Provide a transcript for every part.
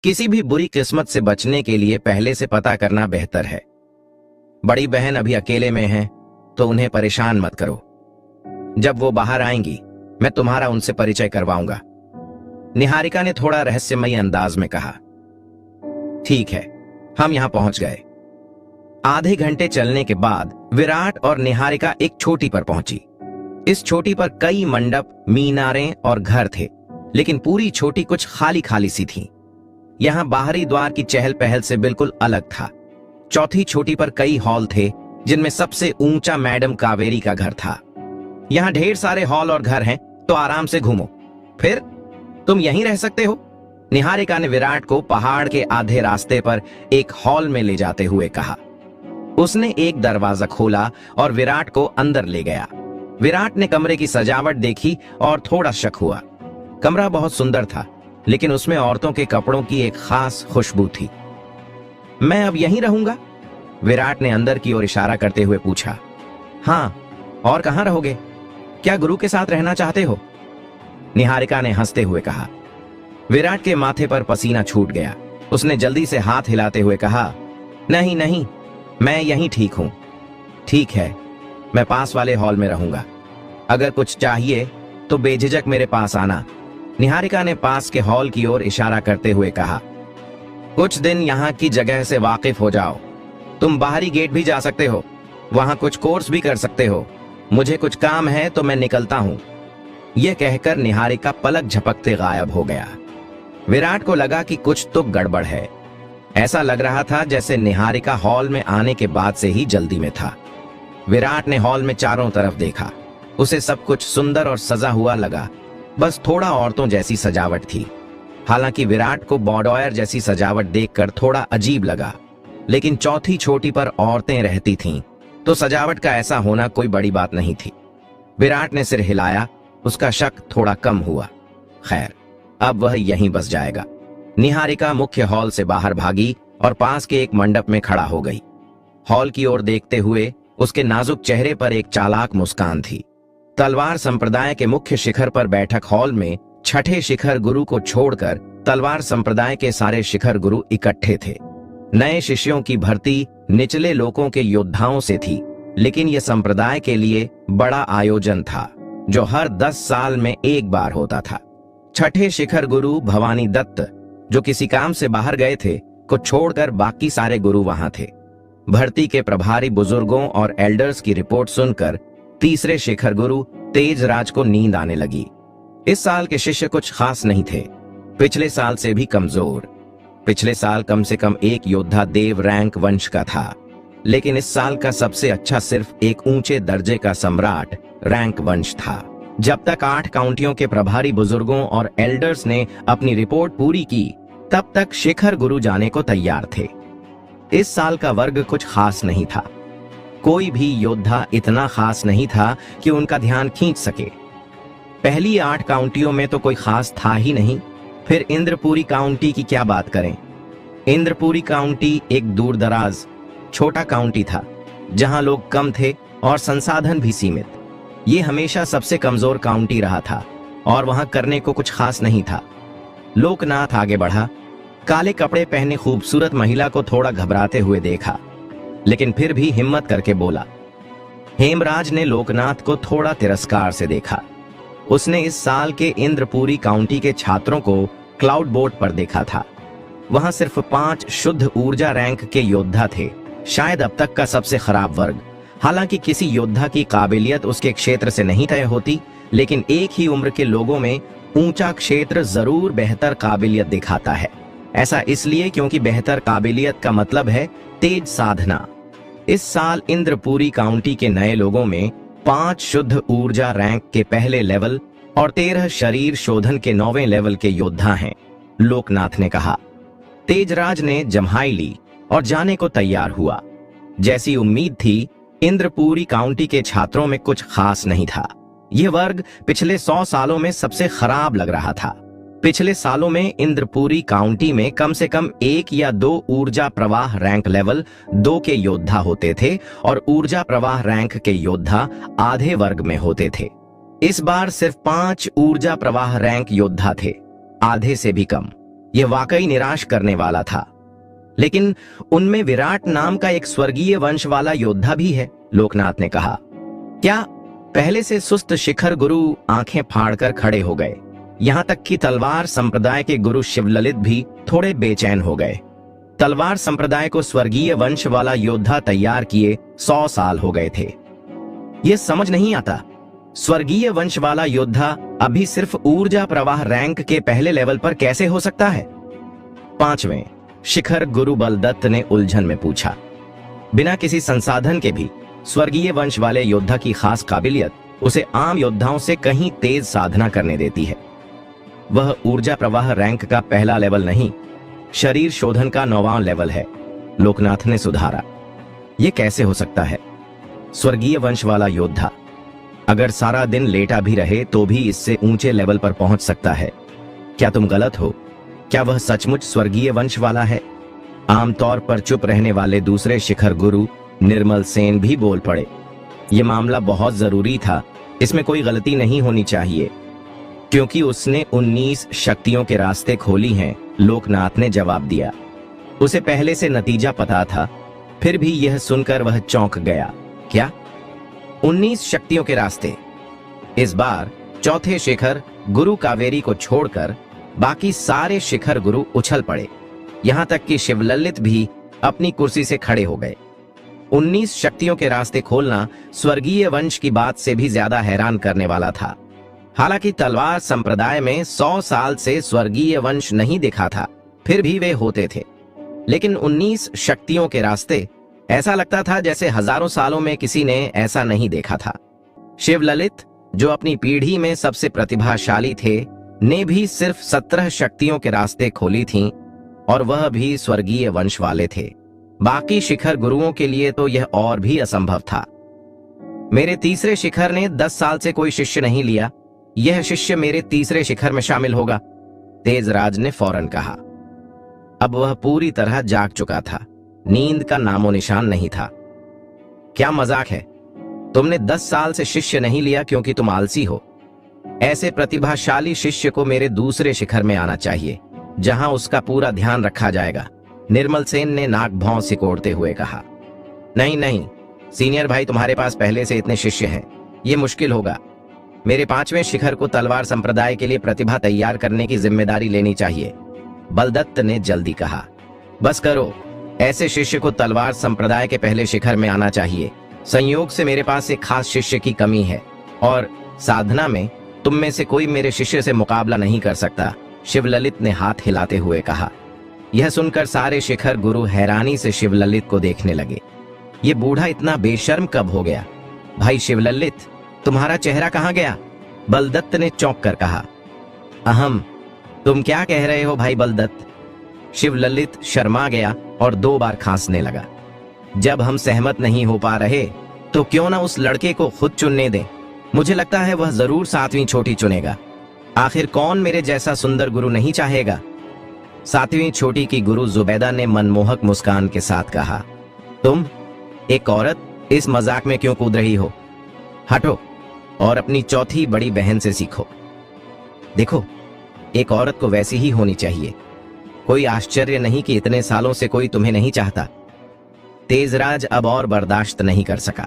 किसी भी बुरी किस्मत से बचने के लिए पहले से पता करना बेहतर है। बड़ी बहन अभी अकेले में है तो उन्हें परेशान मत करो। जब वो बाहर आएंगी मैं तुम्हारा उनसे परिचय करवाऊंगा। निहारिका ने थोड़ा रहस्यमयी अंदाज में कहा। ठीक है, हम यहां पहुंच गए। आधे घंटे चलने के बाद विराट और निहारिका एक चोटी पर पहुंची। इस चोटी पर कई मंडप, मीनारें और घर थे, लेकिन पूरी चोटी कुछ खाली खाली सी थी। यहां बाहरी द्वार की चहल पहल से बिल्कुल अलग था। चौथी चोटी पर कई हॉल थे, जिनमें सबसे ऊंचा मैडम कावेरी का घर था। यहां ढेर सारे हॉल और घर हैं, तो आराम से घूमो। फिर तुम यहीं रह सकते हो। निहारिका ने विराट को पहाड़ के आधे रास्ते पर एक हॉल में ले जाते हुए कहा। उसने एक दरवाजा खोला और विराट को अंदर ले गया। विराट ने कमरे की सजावट देखी और थोड़ा शक हुआ। कमरा बहुत सुंदर था, लेकिन उसमें औरतों के कपड़ों की एक खास खुशबू थी। मैं अब यहीं रहूंगा? विराट ने अंदर की ओर इशारा करते हुए पूछा। हाँ, और कहां रहोगे? क्या गुरु के साथ रहना चाहते हो? निहारिका ने हंसते हुए कहा। विराट के माथे पर पसीना छूट गया। उसने जल्दी से हाथ हिलाते हुए कहा, नहीं नहीं, मैं यहीं ठीक हूं। ठीक है, मैं पास वाले हॉल में रहूंगा। अगर कुछ चाहिए तो बेझिझक मेरे पास आना। निहारिका ने पास के हॉल की ओर इशारा करते हुए कहा। कुछ दिन यहाँ की जगह से वाकिफ हो जाओ। तुम बाहरी गेट भी जा सकते हो, वहां कुछ कोर्स भी कर सकते हो। मुझे कुछ काम है तो मैं निकलता हूं। यह कहकर निहारिका पलक झपकते गायब हो गया। विराट को लगा कि कुछ तो गड़बड़ है। ऐसा लग रहा था जैसे निहारिका हॉल में आने के बाद से ही जल्दी में था। विराट ने हॉल में चारों तरफ देखा। उसे सब कुछ सुंदर और सजा हुआ लगा, बस थोड़ा औरतों जैसी सजावट थी। हालांकि विराट को बॉडोयर जैसी सजावट देखकर थोड़ा अजीब लगा, लेकिन चौथी चोटी पर औरतें रहती थीं, तो सजावट का ऐसा होना कोई बड़ी बात नहीं थी। विराट ने सिर हिलाया, उसका शक थोड़ा कम हुआ। खैर, अब वह यहीं बस जाएगा। निहारिका मुख्य हॉल से बाहर भागी और पास के एक मंडप में खड़ा हो गई। हॉल की ओर देखते हुए उसके नाजुक चेहरे पर एक चालाक मुस्कान थी। तलवार संप्रदाय के मुख्य शिखर पर बैठक हॉल में छठे शिखर गुरु को छोड़कर तलवार संप्रदाय के सारे शिखर गुरु इकट्ठे थे। नए शिष्यों की भर्ती निचले लोकों के योद्धाओं से थी, लेकिन यह संप्रदाय के लिए बड़ा आयोजन था जो हर 10 साल में एक बार होता था। छठे शिखर गुरु भवानी दत्त, जो किसी काम से बाहर गए थे, को छोड़कर बाकी सारे गुरु वहां थे। भर्ती के प्रभारी बुजुर्गों और एल्डर्स की रिपोर्ट सुनकर तीसरे शिखर गुरु तेजराज को नींद आने लगी। इस साल के शिष्य कुछ खास नहीं थे, पिछले साल से भी कमजोर। पिछले साल कम से कम एक योद्धा देव रैंक वंश का था, लेकिन इस साल का सबसे अच्छा सिर्फ एक ऊंचे दर्जे का सम्राट रैंक वंश था। जब तक 8 काउंटियों के प्रभारी बुजुर्गों और एल्डर्स ने अपनी रिपोर्ट पूरी की, तब तक शिखर गुरु जाने को तैयार थे। इस साल का वर्ग कुछ खास नहीं था। कोई भी योद्धा इतना खास नहीं था कि उनका ध्यान खींच सके। पहली 8 काउंटियों में तो कोई खास था ही नहीं, फिर इंद्रपुरी काउंटी की क्या बात करें। इंद्रपुरी काउंटी एक दूरदराज छोटा काउंटी था, जहां लोग कम थे और संसाधन भी सीमित। ये हमेशा सबसे कमजोर काउंटी रहा था और वहां करने को कुछ खास नहीं था। लोकनाथ आगे बढ़ा। काले कपड़े पहने खूबसूरत महिला को थोड़ा घबराते हुए देखा, लेकिन फिर भी हिम्मत करके बोला। हेमराज ने लोकनाथ को थोड़ा तिरस्कार से देखा। उसने इस साल के इंद्रपुरी काउंटी के छात्रों को क्लाउड बोट पर देखा था। वहां सिर्फ 5 शुद्ध ऊर्जा रैंक के योद्धा थे, शायद अब तक का सबसे खराब वर्ग। हालांकि किसी योद्धा की काबिलियत उसके क्षेत्र से नहीं तय होती, लेकिन एक ही उम्र के लोगों में ऊंचा क्षेत्र जरूर बेहतर काबिलियत दिखाता है। ऐसा इसलिए क्योंकि बेहतर काबिलियत का मतलब है तेज साधना। इस साल इंद्रपुरी काउंटी के नए लोगों में 5 शुद्ध ऊर्जा रैंक के पहले लेवल और 13 शरीर शोधन के 9वें लेवल के योद्धा हैं, लोकनाथ ने कहा। तेजराज ने जम्हाई ली और जाने को तैयार हुआ। जैसी उम्मीद थी, इंद्रपुरी काउंटी के छात्रों में कुछ खास नहीं था। यह वर्ग पिछले 100 सालों में सबसे खराब लग रहा था। पिछले सालों में इंद्रपुरी काउंटी में कम से कम 1 या 2 ऊर्जा प्रवाह रैंक लेवल 2 के योद्धा होते थे और ऊर्जा प्रवाह रैंक के योद्धा आधे वर्ग में होते थे। इस बार सिर्फ 5 ऊर्जा प्रवाह रैंक योद्धा थे, आधे से भी कम। यह वाकई निराश करने वाला था। लेकिन उनमें विराट नाम का एक स्वर्गीय वंश वाला योद्धा भी है, लोकनाथ ने कहा। क्या? पहले से सुस्त शिखर गुरु आंखें फाड़कर खड़े हो गए। यहां तक कि तलवार संप्रदाय के गुरु शिवललित भी थोड़े बेचैन हो गए। तलवार संप्रदाय को स्वर्गीय वंश वाला योद्धा तैयार किए 100 साल हो गए थे। यह समझ नहीं आता, स्वर्गीय वंश वाला योद्धा अभी सिर्फ ऊर्जा प्रवाह रैंक के पहले लेवल पर कैसे हो सकता है? 5वें शिखर गुरु बलदत्त ने उलझन में पूछा। बिना किसी संसाधन के भी स्वर्गीय वंश वाले योद्धा की खास काबिलियत उसे आम योद्धाओं से कहीं तेज साधना करने देती है। वह ऊर्जा प्रवाह रैंक का पहला लेवल नहीं, शरीर शोधन का 9वां लेवल है, लोकनाथ ने सुधारा। यह कैसे हो सकता है? स्वर्गीय वंश वाला योद्धा अगर सारा दिन लेटा भी रहे तो भी इससे ऊंचे लेवल पर पहुंच सकता है। क्या तुम गलत हो? क्या वह सचमुच स्वर्गीय वंश वाला है? आमतौर पर चुप रहने वाले दूसरे शिखर गुरु निर्मल सेन भी बोल पड़े। यह मामला बहुत जरूरी था, इसमें कोई गलती नहीं होनी चाहिए, क्योंकि उसने 19 शक्तियों के रास्ते खोली हैं, लोकनाथ ने जवाब दिया। उसे पहले से नतीजा पता था, फिर भी यह सुनकर वह चौंक गया। क्या? 19 शक्तियों के रास्ते? इस बार चौथे शिखर गुरु कावेरी को छोड़कर बाकी सारे शिखर गुरु उछल पड़े। यहां तक कि शिवललित भी अपनी कुर्सी से खड़े हो गए। 19 शक्तियों के रास्ते खोलना स्वर्गीय वंश की बात से भी ज्यादा हैरान करने वाला था। हालांकि तलवार संप्रदाय में 100 साल से स्वर्गीय वंश नहीं दिखा था, फिर भी वे होते थे। लेकिन 19 शक्तियों के रास्ते, ऐसा लगता था जैसे हजारों सालों में किसी ने ऐसा नहीं देखा था। शिवललित, जो अपनी पीढ़ी में सबसे प्रतिभाशाली थे, ने भी सिर्फ 17 शक्तियों के रास्ते खोली थीं, और वह भी स्वर्गीय वंश वाले थे। बाकी शिखर गुरुओं के लिए तो यह और भी असंभव था। मेरे तीसरे शिखर ने 10 साल से कोई शिष्य नहीं लिया। यह शिष्य मेरे तीसरे शिखर में शामिल होगा, तेजराज ने फौरन कहा। अब वह पूरी तरह जाग चुका था, नींद का नामो निशान नहीं था। क्या मजाक है? तुमने 10 साल से शिष्य नहीं लिया क्योंकि तुम आलसी हो। ऐसे प्रतिभाशाली शिष्य को मेरे दूसरे शिखर में आना चाहिए, जहां उसका पूरा ध्यान रखा जाएगा, निर्मल सेन ने नाक भौं सिकोड़ते हुए कहा। नहीं नहीं सीनियर भाई, तुम्हारे पास पहले से इतने शिष्य हैं, यह मुश्किल होगा। मेरे 5वें शिखर को तलवार संप्रदाय के लिए प्रतिभा तैयार करने की जिम्मेदारी लेनी चाहिए, बलदत्त ने जल्दी कहा। बस करो, ऐसे शिष्य को तलवार संप्रदाय के पहले शिखर में आना चाहिए। संयोग से मेरे पास एक खास शिष्य की कमी है, और साधना में तुम में से कोई मेरे शिष्य से मुकाबला नहीं कर सकता, शिवललित ने हाथ हिलाते हुए कहा। यह सुनकर सारे शिखर गुरु हैरानी से शिवललित को देखने लगे। ये बूढ़ा इतना बेशर्म कब हो गया? भाई शिवललित, तुम्हारा चेहरा कहां गया? बलदत्त ने चौंक कर कहा। अहम, तुम क्या कह रहे हो भाई बलदत्त? शिवललित शर्मा गया और 2 बार खांसने लगा। जब हम सहमत नहीं हो पा रहे तो क्यों ना उस लड़के को खुद चुनने दें। मुझे लगता है वह जरूर 7वीं छोटी चुनेगा। आखिर कौन मेरे जैसा सुंदर गुरु नहीं चाहेगा? 7वीं छोटी की गुरु जुबैदा ने मनमोहक मुस्कान के साथ कहा। तुम एक औरत इस मजाक में क्यों कूद रही हो? हटो और अपनी चौथी बड़ी बहन से सीखो। देखो, एक औरत को वैसी ही होनी चाहिए। कोई आश्चर्य नहीं कि इतने सालों से कोई तुम्हें नहीं चाहता। तेजराज अब और बर्दाश्त नहीं कर सका।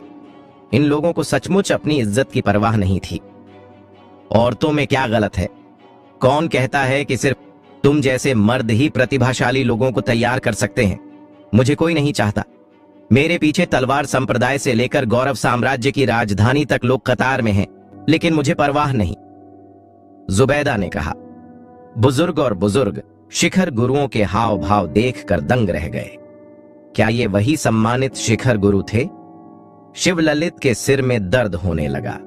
इन लोगों को सचमुच अपनी इज्जत की परवाह नहीं थी। औरतों में क्या गलत है? कौन कहता है कि सिर्फ तुम जैसे मर्द ही प्रतिभाशाली लोगों को तैयार कर सकते हैं? मुझे कोई नहीं चाहता। मेरे पीछे तलवार संप्रदाय से लेकर गौरव साम्राज्य की राजधानी तक लोग कतार में हैं, लेकिन मुझे परवाह नहीं, जुबैदा ने कहा। बुजुर्ग और बुजुर्ग शिखर गुरुओं के हाव भाव देखकर दंग रह गए। क्या ये वही सम्मानित शिखर गुरु थे? शिवललित के सिर में दर्द होने लगा।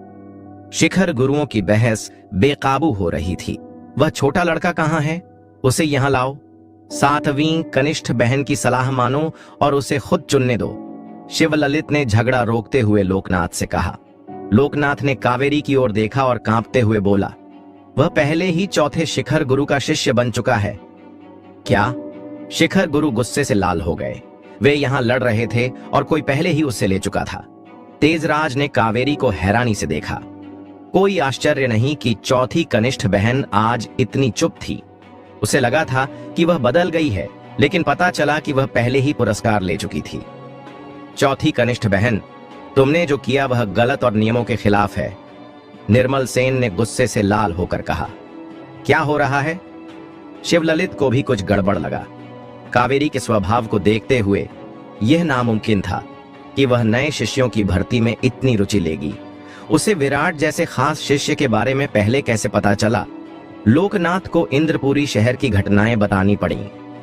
शिखर गुरुओं की बहस बेकाबू हो रही थी। वह छोटा लड़का कहां है? उसे यहां लाओ। 7वीं कनिष्ठ बहन की सलाह मानो और उसे खुद चुनने दो, शिवललित ने झगड़ा रोकते हुए लोकनाथ से कहा। लोकनाथ ने कावेरी की ओर देखा और कांपते हुए बोला, वह पहले ही चौथे शिखर गुरु का शिष्य बन चुका है। क्या? शिखर गुरु गुस्से से लाल हो गए। वे यहां लड़ रहे थे और कोई पहले ही उससे ले चुका था। तेजराज ने कावेरी को हैरानी से देखा। कोई आश्चर्य नहीं कि चौथी कनिष्ठ बहन आज इतनी चुप थी। उसे लगा था कि वह बदल गई है, लेकिन पता चला कि वह पहले ही पुरस्कार ले चुकी थी। चौथी कनिष्ठ बहन, तुमने जो किया वह गलत और नियमों के खिलाफ है, निर्मल सेन ने गुस्से से लाल होकर कहा। क्या हो रहा है? शिवललित को भी कुछ गड़बड़ लगा। कावेरी के स्वभाव को देखते हुए यह नामुमकिन था कि वह नए शिष्यों की भर्ती में इतनी रुचि लेगी। उसे विराट जैसे खास शिष्य के बारे में पहले कैसे पता चला? लोकनाथ को इंद्रपुरी शहर की घटनाएं बतानी पड़ी।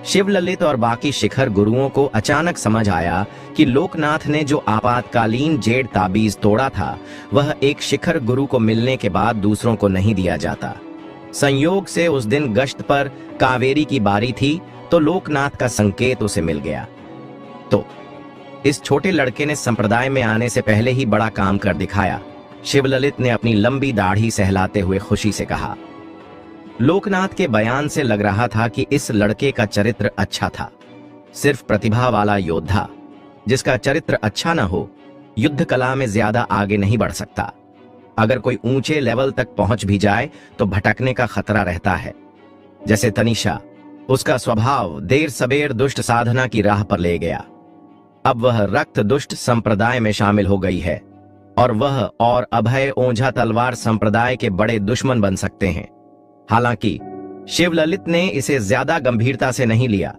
शिवललित और बाकी शिखर गुरुओं को अचानक समझ आया कि लोकनाथ ने जो आपातकालीन जेड ताबीज तोड़ा था वह एक शिखर गुरु को मिलने के बाद दूसरों को नहीं दिया जाता। संयोग से उस दिन गश्त पर कावेरी की बारी थी तो लोकनाथ का संकेत उसे मिल गया। तो इस छोटे लड़के ने संप्रदाय में आने से पहले ही बड़ा काम कर दिखाया, शिवललित ने अपनी लंबी दाढ़ी सहलाते हुए खुशी से कहा। लोकनाथ के बयान से लग रहा था कि इस लड़के का चरित्र अच्छा था। सिर्फ प्रतिभा वाला योद्धा जिसका चरित्र अच्छा न हो, युद्ध कला में ज्यादा आगे नहीं बढ़ सकता। अगर कोई ऊंचे लेवल तक पहुंच भी जाए तो भटकने का खतरा रहता है। जैसे तनिषा, उसका स्वभाव देर सबेर दुष्ट साधना की राह पर ले गया। अब वह रक्त दुष्ट संप्रदाय में शामिल हो गई है और वह और अभय ओझा तलवार संप्रदाय के बड़े दुश्मन बन सकते हैं। हालांकि शिवललित ने इसे ज्यादा गंभीरता से नहीं लिया।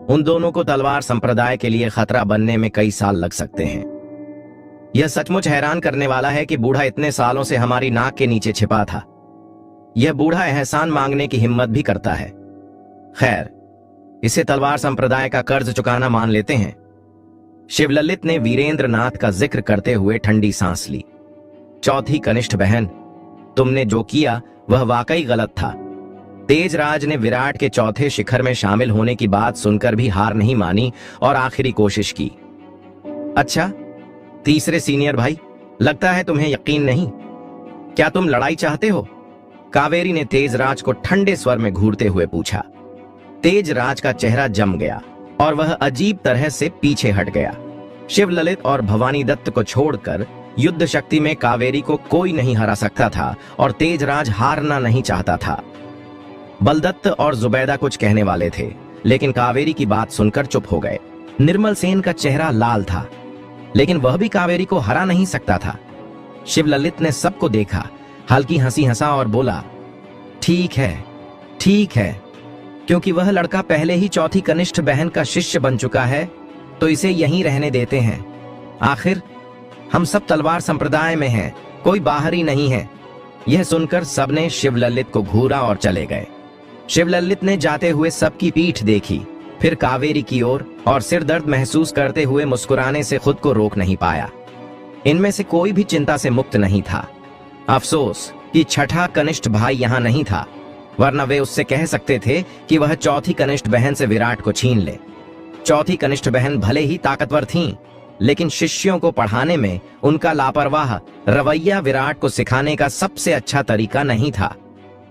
उन दोनों को तलवार संप्रदाय के लिए खतरा बनने में कई साल लग सकते हैं। यह सचमुच हैरान करने वाला है कि बूढ़ा इतने सालों से हमारी नाक के नीचे छिपा था। यह बूढ़ा एहसान मांगने की हिम्मत भी करता है। खैर, इसे तलवार संप्रदाय का कर्ज चुकाना मान लेते हैं। शिवललित ने वीरेंद्र नाथ का जिक्र करते हुए ठंडी सांस ली। चौथी कनिष्ठ बहन, तुमने जो किया वह वाकई गलत था। तेजराज ने विराट के चौथे शिखर में शामिल होने की बात सुनकर भी हार नहीं मानी और आखिरी कोशिश की। अच्छा, तीसरे सीनियर भाई, लगता है तुम्हें यकीन नहीं। क्या तुम लड़ाई चाहते हो? कावेरी ने तेजराज को ठंडे स्वर में घूरते हुए पूछा। तेजराज का चेहरा जम गया और वह अजीब तरह से पीछे हट गया। शिवललित और भवानी दत्त को छोड़कर युद्ध शक्ति में कावेरी को कोई नहीं हरा सकता था और तेजराज हारना नहीं चाहता था। बलदत्त और जुबैदा कुछ कहने वाले थे, लेकिन कावेरी की बात सुनकर चुप हो गए। निर्मल सेन का चेहरा लाल था, लेकिन वह भी कावेरी को हरा नहीं सकता था। शिवललित ने सबको देखा, हल्की हंसी हंसा और बोला, ठीक है, क्योंकि वह लड़का पहले ही चौथी कनिष्ठ बहन का शिष्य बन चुका है तो इसे यहीं रहने देते हैं। आखिर हम सब तलवार संप्रदाय में हैं, कोई बाहरी नहीं है। यह सुनकर सबने शिवललित को घूरा और चले गए। शिवललित ने जाते हुए सबकी पीठ देखी, फिर कावेरी की ओर और सिर दर्द महसूस करते हुए मुस्कुराने से खुद को रोक नहीं पाया। इनमें से कोई भी चिंता से मुक्त नहीं था। अफसोस कि छठा कनिष्ठ भाई यहाँ नहीं था, वरना वे उससे कह सकते थे कि वह चौथी कनिष्ठ बहन से विराट को छीन ले। चौथी कनिष्ठ बहन भले ही ताकतवर थीं, लेकिन शिष्यों को पढ़ाने में उनका लापरवाह रवैया विराट को सिखाने का सबसे अच्छा तरीका नहीं था।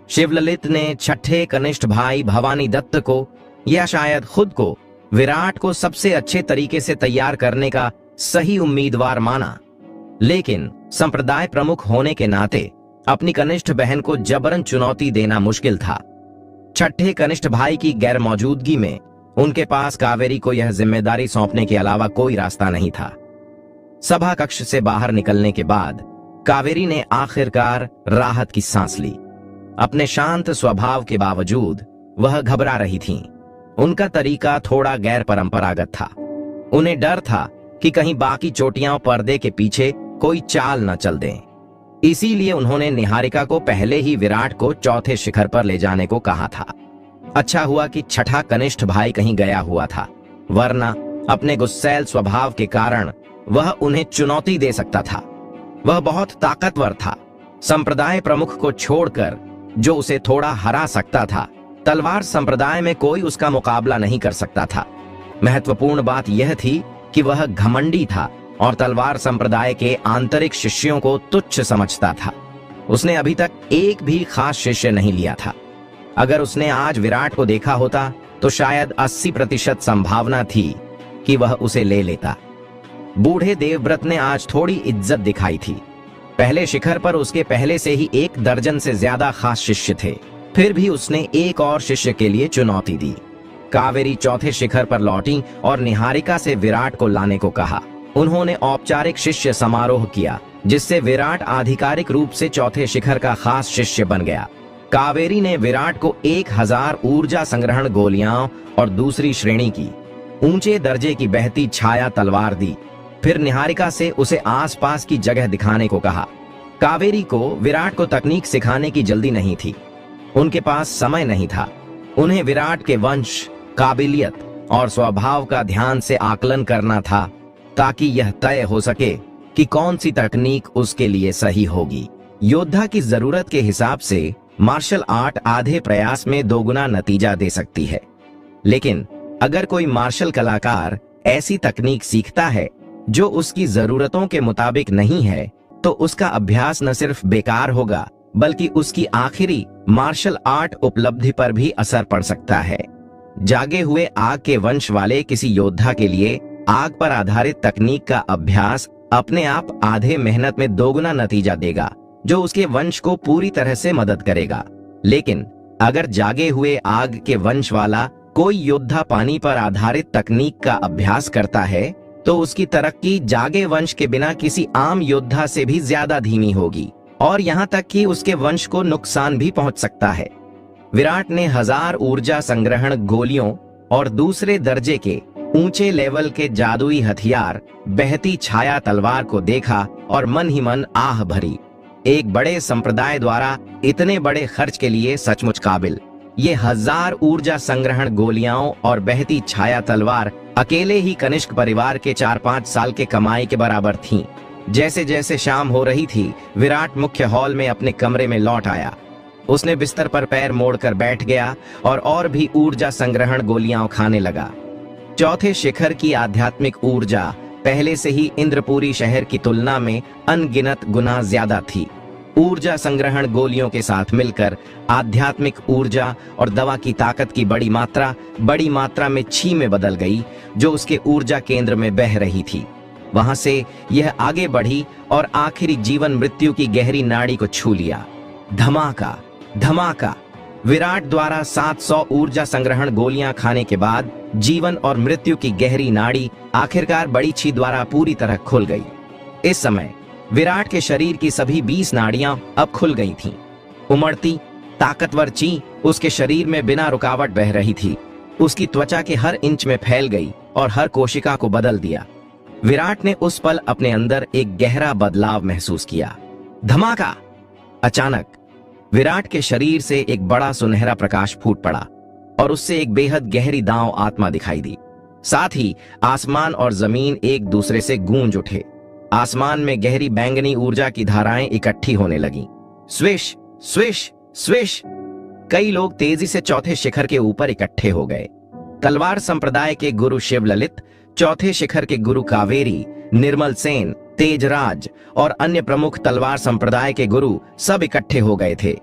शिवललित ने छठे कनिष्ठ भाई भवानी दत्त को या शायद खुद को विराट को सबसे अच्छे तरीके से तैयार करने का सही उम्मीदवार माना, लेकिन संप्रदाय प्रमुख होने के नाते अपनी कनिष्ठ बहन को जबरन चुनौती देना मुश्किल था। छठे कनिष्ठ भाई की गैर मौजूदगी में उनके पास कावेरी को यह जिम्मेदारी सौंपने के अलावा कोई रास्ता नहीं था। सभा कक्ष से बाहर निकलने के बाद कावेरी ने आखिरकार राहत की सांस ली। अपने शांत स्वभाव के बावजूद वह घबरा रही थीं। उनका तरीका थोड़ा गैर परंपरागत था। उन्हें डर था कि कहीं बाकी चोटियां पर्दे के पीछे कोई चाल न चल दें। इसीलिए उन्होंने निहारिका को पहले ही विराट को चौथे शिखर पर ले जाने को कहा था। अच्छा हुआ कि छठा कनिष्ठ भाई कहीं गया हुआ था, वरना अपने गुस्सैल स्वभाव के कारण वह उन्हें चुनौती दे सकता था। वह बहुत ताकतवर था। संप्रदाय प्रमुख को छोड़कर जो उसे थोड़ा हरा सकता था, तलवार संप्रदाय में कोई उसका मुकाबला नहीं कर सकता था। महत्वपूर्ण बात यह थी कि वह घमंडी था और तलवार संप्रदाय के आंतरिक शिष्यों को तुच्छ समझता था। उसने अभी तक एक भी खास शिष्य नहीं लिया था। अगर उसने आज विराट को देखा होता तो शायद 80% संभावना थी कि वह उसे ले लेता। बूढ़े देवव्रत ने आज थोड़ी इज्जत दिखाई थी। पहले शिखर पर उसके पहले से ही 1 दर्जन से ज्यादा खास शिष्य थे, फिर भी उसने एक और शिष्य के लिए चुनौती दी। कावेरी चौथे शिखर पर लौटी और निहारिका से विराट को लाने को कहा। उन्होंने औपचारिक शिष्य समारोह किया, जिससे विराट आधिकारिक रूप से चौथे शिखर का खास शिष्य बन गया। कावेरी ने विराट को 1000 ऊर्जा संग्रहण गोलियां और दूसरी श्रेणी की ऊंचे दर्जे की बहती छाया तलवार दी। फिर निहारिका से उसे आसपास की जगह दिखाने को कहा। कावेरी को विराट को तकनीक सिखाने की जल्दी नहीं थी, उनके पास समय नहीं था। उन्हें विराट के वंश, काबिलियत और स्वभाव का ध्यान से आकलन करना था, ताकि यह तय हो सके कि कौन सी तकनीक उसके लिए सही होगी। योद्धा की जरूरत के हिसाब से मार्शल आर्ट आधे प्रयास में दोगुना नतीजा दे सकती है, लेकिन अगर कोई मार्शल कलाकार ऐसी तकनीक सीखता है जो उसकी जरूरतों के मुताबिक नहीं है, तो उसका अभ्यास न सिर्फ बेकार होगा, बल्कि उसकी आखिरी मार्शल आर्ट उपलब्धि पर भी असर पड़ सकता है। जागे हुए आग के वंश वाले किसी योद्धा के लिए आग पर आधारित तकनीक का अभ्यास अपने आप आधे मेहनत में दोगुना नतीजा देगा, जो उसके वंश को पूरी तरह से मदद करेगा। लेकिन अगर जागे हुए आग के वंश वाला कोई योद्धा पानी पर आधारित तकनीक का अभ्यास करता है, तो उसकी तरक्की जागे वंश के बिना किसी आम योद्धा से भी ज्यादा धीमी होगी, और यहाँ तक कि उसके वंश को नुकसान भी पहुंच सकता है। विराट ने 1000 ऊर्जा संग्रहण गोलियों और दूसरे दर्जे के ऊंचे लेवल के जादुई हथियार बहती छाया तलवार को देखा और मन ही मन आह भरी। एक बड़े संप्रदाय द्वारा इतने बड़े खर्च के लिए सचमुच काबिल। ये 1000 ऊर्जा संग्रहण गोलियां और बहती छाया तलवार अकेले ही कनिष्क परिवार के 4-5 साल के कमाई के बराबर थीं। जैसे जैसे शाम हो रही थी, विराट मुख्य हॉल में अपने कमरे में लौट आया। उसने बिस्तर पर पैर मोड़कर बैठ गया और भी ऊर्जा संग्रहण गोलियां खाने लगा। चौथे शिखर की आध्यात्मिक ऊर्जा पहले से ही इंद्रपुरी शहर की तुलना में अनगिनत गुना ज्यादा थी। ऊर्जा संग्रहण गोलियों के साथ मिलकर आध्यात्मिक ऊर्जा और दवा की ताकत की बड़ी मात्रा में छी में बदल गई, जो उसके ऊर्जा केंद्र में बह रही थी। वहां से यह आगे बढ़ी और आखिरी जीवन मृत्यु की गहरी नाड़ी को छू लिया। धमाका धमाका। विराट द्वारा 700 ऊर्जा संग्रहण गोलियां खाने के बाद जीवन और मृत्यु की गहरी नाड़ी आखिरकार बड़ी छी द्वारा पूरी तरह खुल गई। इस समय विराट के शरीर की सभी 20 नाड़ियां अब खुल गई थीं। उमड़ती ताकतवर ची उसके शरीर में बिना रुकावट बह रही थी। उसकी त्वचा के हर इंच में फैल गई और हर कोशिका को बदल दिया। विराट ने उस पल अपने अंदर एक गहरा बदलाव महसूस किया। धमाका। अचानक विराट के शरीर से एक बड़ा सुनहरा प्रकाश फूट पड़ा और उससे एक बेहद गहरी दांव आत्मा दिखाई दी। साथ ही आसमान और जमीन एक दूसरे से गूंज उठे। आसमान में गहरी बैंगनी ऊर्जा की धाराएं इकट्ठी होने लगीं। Swish swish swish. कई लोग तेजी से चौथे शिखर के ऊपर इकट्ठे हो गए। तलवार संप्रदाय के गुरु शिवललित, चौथे शिखर के गुरु कावेरी, निर्मल सेन, तेजराज और अन्य प्रमुख तलवार संप्रदाय के गुरु सब इकट्ठे हो गए थे।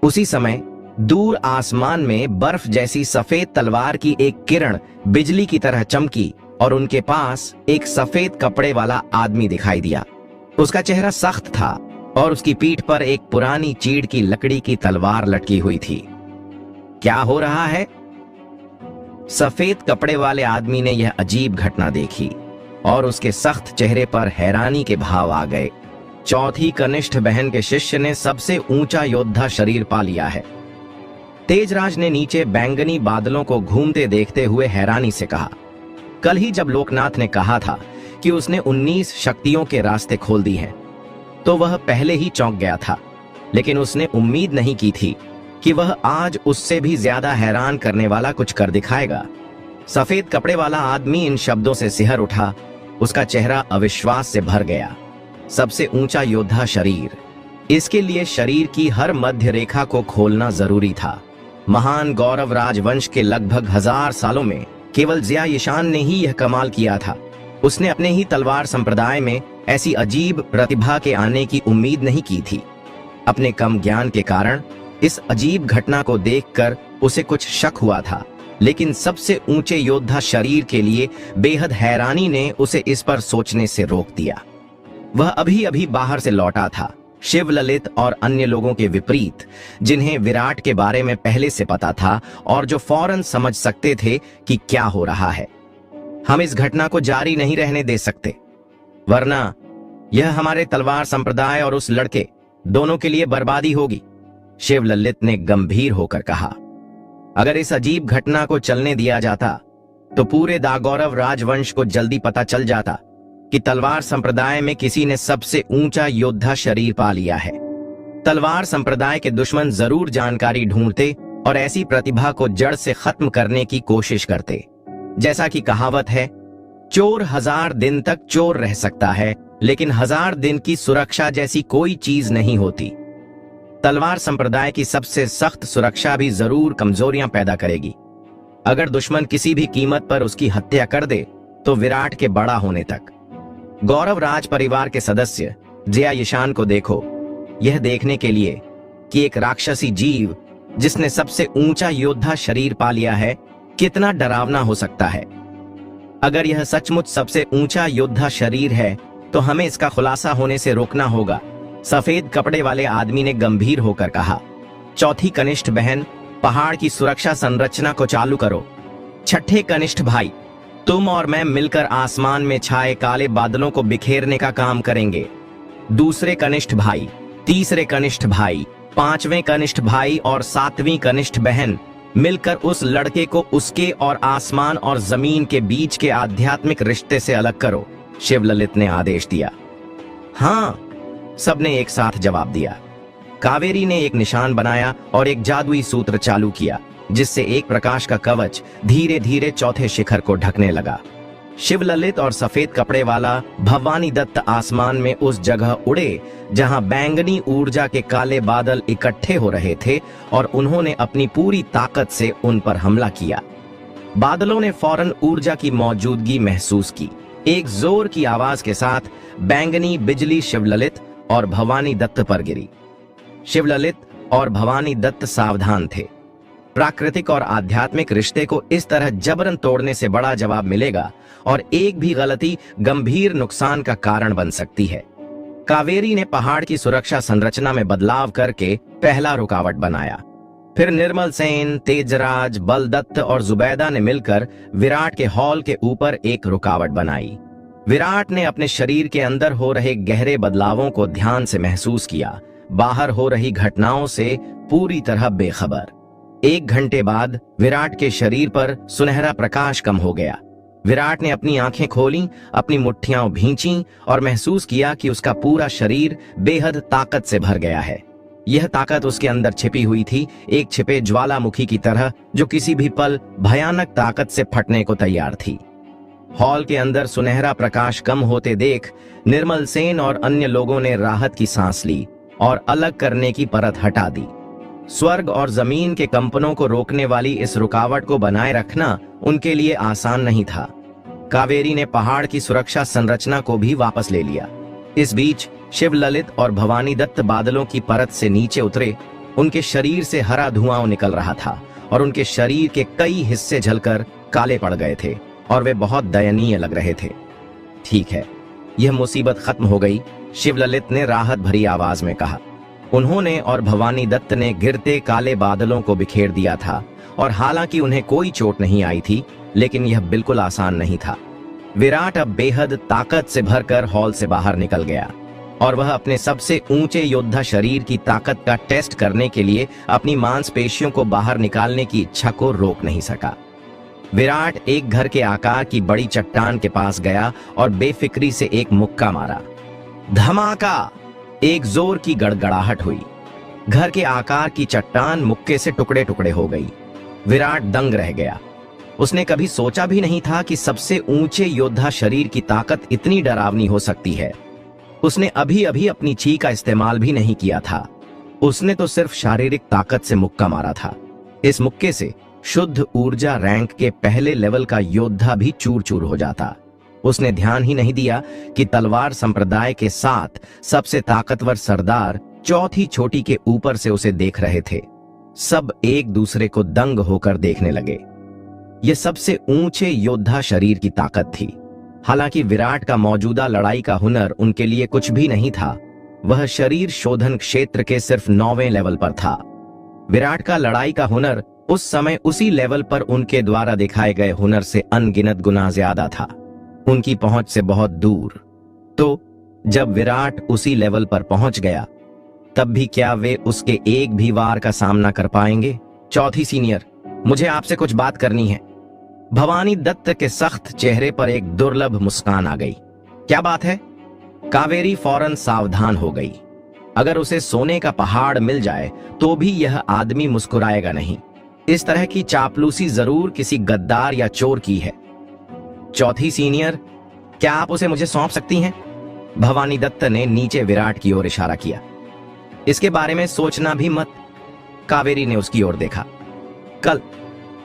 उसी समय दूर आसमान में बर्फ जैसी सफेद तलवार की एक किरण बिजली की तरह चमकी और उनके पास एक सफेद कपड़े वाला आदमी दिखाई दिया। उसका चेहरा सख्त था और उसकी पीठ पर एक पुरानी चीड़ की लकड़ी की तलवार लटकी हुई थी। क्या हो रहा है? सफेद कपड़े वाले आदमी ने यह अजीब घटना देखी और उसके सख्त चेहरे पर हैरानी के भाव आ गए। चौथी कनिष्ठ बहन के शिष्य ने सबसे ऊंचा योद्धा शरीर पा लिया है। तेजराज ने नीचे बैंगनी बादलों को घूमते देखते हुए हैरानी से कहा। कल ही जब लोकनाथ ने कहा था कि उसने 19 शक्तियों के रास्ते खोल दी हैं, तो वह पहले ही चौंक गया था, लेकिन उसने उम्मीद नहीं की थी कि वह आज उससे भी ज्यादा हैरान करने वाला कुछ कर दिखाएगा। सफेद कपड़े वाला आदमी इन शब्दों से सिहर उठा। उसका चेहरा अविश्वास से भर गया। सबसे ऊंचा योद्धा शरीर, इसके लिए शरीर की हर मध्य रेखा को खोलना जरूरी था। महान गौरव राजवंश के लगभग 1000 सालों में केवल जिया यशान ने ही यह कमाल किया था। उसने अपने ही तलवार संप्रदाय में ऐसी अजीब प्रतिभा के आने की उम्मीद नहीं की थी। अपने कम ज्ञान के कारण इस अजीब घटना को देखकर उसे कुछ शक हुआ था, लेकिन सबसे ऊंचे योद्धा शरीर के लिए बेहद हैरानी ने उसे इस पर सोचने से रोक दिया। वह अभी अभी बाहर से लौटा था शिवललित और अन्य लोगों के विपरीत, जिन्हें विराट के बारे में पहले से पता था और जो फौरन समझ सकते थे कि क्या हो रहा है। हम इस घटना को जारी नहीं रहने दे सकते, वरना यह हमारे तलवार संप्रदाय और उस लड़के दोनों के लिए बर्बादी होगी, शिवललित ने गंभीर होकर कहा। अगर इस अजीब घटना को चलने दिया जाता तो पूरे दागौरव राजवंश को जल्दी पता चल जाता कि तलवार संप्रदाय में किसी ने सबसे ऊंचा योद्धा शरीर पा लिया है। तलवार संप्रदाय के दुश्मन जरूर जानकारी ढूंढते और ऐसी प्रतिभा को जड़ से खत्म करने की कोशिश करते। जैसा कि कहावत है, चोर 1000 दिन तक चोर रह सकता है, लेकिन 1000 दिन की सुरक्षा जैसी कोई चीज नहीं होती। तलवार संप्रदाय की सबसे सख्त सुरक्षा भी जरूर कमजोरियां पैदा करेगी। अगर दुश्मन किसी भी कीमत पर उसकी हत्या कर दे तो विराट के बड़ा होने तक। गौरव राज परिवार के सदस्य जया ईशान को देखो, यह देखने के लिए कि एक राक्षसी जीव जिसने सबसे ऊंचा योद्धा शरीर पा लिया है कितना डरावना हो सकता है। अगर यह सचमुच सबसे ऊंचा योद्धा शरीर है तो हमें इसका खुलासा होने से रोकना होगा, सफेद कपड़े वाले आदमी ने गंभीर होकर कहा। चौथी कनिष्ठ बहन, पहाड़ की सुरक्षा संरचना को चालू करो। छठे कनिष्ठ भाई, तुम और मैं मिलकर आसमान में छाए काले बादलों को बिखेरने का काम करेंगे। दूसरे कनिष्ठ भाई, तीसरे कनिष्ठ भाई, पांचवें कनिष्ठ भाई और सातवीं कनिष्ठ बहन मिलकर उस लड़के को उसके और आसमान और जमीन के बीच के आध्यात्मिक रिश्ते से अलग करो, शिवललित ने आदेश दिया। हाँ, सबने एक साथ जवाब दिया। कावेरी ने एक निशान बनाया और एक जादुई सूत्र चालू किया, जिससे एक प्रकाश का कवच धीरे धीरे चौथे शिखर को ढकने लगा। शिवललित और सफेद कपड़े वाला भवानी दत्त आसमान में उस जगह उड़े जहां बैंगनी ऊर्जा के काले बादल इकट्ठे हो रहे थे और उन्होंने अपनी पूरी ताकत से उन पर हमला किया। बादलों ने फौरन ऊर्जा की मौजूदगी महसूस की। एक जोर की आवाज के साथ बैंगनी बिजली शिवललित और भवानी दत्त पर गिरी। शिवललित और भवानी दत्त सावधान थे। प्राकृतिक और आध्यात्मिक रिश्ते को इस तरह जबरन तोड़ने से बड़ा जवाब मिलेगा और एक भी गलती गंभीर नुकसान का कारण बन सकती है। कावेरी ने पहाड़ की सुरक्षा संरचना में बदलाव करके पहला रुकावट बनाया। फिर निर्मल सेन, तेजराज, बलदत्त और जुबैदा ने मिलकर विराट के हॉल के ऊपर एक रुकावट बनाई। विराट ने अपने शरीर के अंदर हो रहे गहरे बदलावों को ध्यान से महसूस किया, बाहर हो रही घटनाओं से पूरी तरह बेखबर। 1 घंटे बाद विराट के शरीर पर सुनहरा प्रकाश कम हो गया। विराट ने अपनी आंखें खोलीं, अपनी मुट्ठियां भींची और महसूस किया कि उसका पूरा शरीर बेहद ताकत से भर गया है। यह ताकत उसके अंदर छिपी हुई थी, एक छिपे ज्वालामुखी की तरह जो किसी भी पल भयानक ताकत से फटने को तैयार थी। हॉल के अंदर सुनहरा प्रकाश कम होते देख निर्मल सेन और अन्य लोगों ने राहत की सांस ली और अलग करने की परत हटा दी। स्वर्ग और जमीन के कंपनों को रोकने वाली इस रुकावट को बनाए रखना उनके लिए आसान नहीं था। कावेरी ने पहाड़ की सुरक्षा संरचना को भी वापस ले लिया। इस बीच शिवललित और भवानी दत्त बादलों की परत से नीचे उतरे। उनके शरीर से हरा धुआं निकल रहा था और उनके शरीर के कई हिस्से जलकर काले पड़ गए थे और वे बहुत दयनीय लग रहे थे। ठीक है, यह मुसीबत खत्म हो गई, शिवललित ने राहत भरी आवाज में कहा। उन्होंने और भवानी दत्त ने गिरते काले बादलों को बिखेर दिया था और हालांकि उन्हें कोई चोट नहीं आई थी, लेकिन यह बिल्कुल आसान नहीं था। विराट अब बेहद ताकत से भरकर हॉल से बाहर निकल गया और वह अपने सबसे ऊंचे योद्धा शरीर की ताकत का टेस्ट करने के लिए अपनी मांसपेशियों को बाहर निकालने की इच्छा को रोक नहीं सका। विराट एक घर के आकार की बड़ी चट्टान के पास गया और बेफिक्री से एक मुक्का मारा। धमाका! एक जोर की गड़गड़ाहट हुई। घर के आकार की चट्टान मुक्के से टुकड़े टुकड़े हो गई। विराट दंग रह गया। उसने कभी सोचा भी नहीं था कि सबसे ऊंचे योद्धा शरीर की ताकत इतनी डरावनी हो सकती है। उसने अभी अभी अपनी ची का इस्तेमाल भी नहीं किया था। उसने तो सिर्फ शारीरिक ताकत से मुक्का मारा था। इस मुक्के से शुद्ध ऊर्जा रैंक के पहले लेवल का योद्धा भी चूर चूर हो जाता। उसने ध्यान ही नहीं दिया कि तलवार संप्रदाय के 7 सबसे ताकतवर सरदार चौथी चोटी के ऊपर से उसे देख रहे थे। सब एक दूसरे को दंग होकर देखने लगे। यह सबसे ऊंचे योद्धा शरीर की ताकत थी। हालांकि विराट का मौजूदा लड़ाई का हुनर उनके लिए कुछ भी नहीं था, वह शरीर शोधन क्षेत्र के सिर्फ 9वें लेवल पर था। विराट का लड़ाई का हुनर उस समय उसी लेवल पर उनके द्वारा दिखाए गए हुनर से अनगिनत गुना ज्यादा था, उनकी पहुंच से बहुत दूर। तो जब विराट उसी लेवल पर पहुंच गया, तब भी क्या वे उसके एक भी वार का सामना कर पाएंगे? चौथी सीनियर, मुझे आपसे कुछ बात करनी है। भवानी दत्त के सख्त चेहरे पर एक दुर्लभ मुस्कान आ गई। क्या बात है? कावेरी फौरन सावधान हो गई। अगर उसे सोने का पहाड़ मिल जाए तो भी यह आदमी मुस्कुराएगा नहीं। इस तरह की चापलूसी जरूर किसी गद्दार या चोर की है। चौथी सीनियर, क्या आप उसे मुझे सौंप सकती हैं? भवानी दत्त ने नीचे विराट की ओर इशारा किया। इसके बारे में सोचना भी मत। कावेरी ने उसकी ओर देखा। कल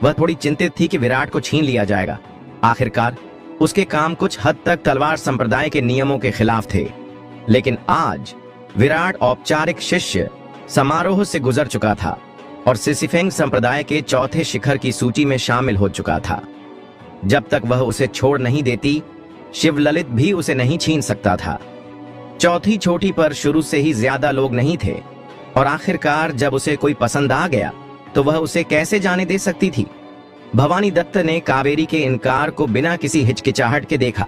वह थोड़ी चिंतित थी कि विराट को छीन लिया जाएगा। आखिरकार उसके काम कुछ हद तक तलवार संप्रदाय के नियमों के खिलाफ थे, लेकिन आज विराट औपचारिक शिष्य समारोह से गुजर चुका था और सिसिफेंग संप्रदाय के चौथे शिखर की सूची में शामिल हो चुका था। जब तक वह उसे छोड़ नहीं देती, शिवललित भी उसे नहीं छीन सकता था। चौथी चोटी पर शुरू से ही ज्यादा लोग नहीं थे और आखिरकार जब उसे कोई पसंद आ गया तो वह उसे कैसे जाने दे सकती थी? भवानी दत्त ने कावेरी के इनकार को बिना किसी हिचकिचाहट के देखा,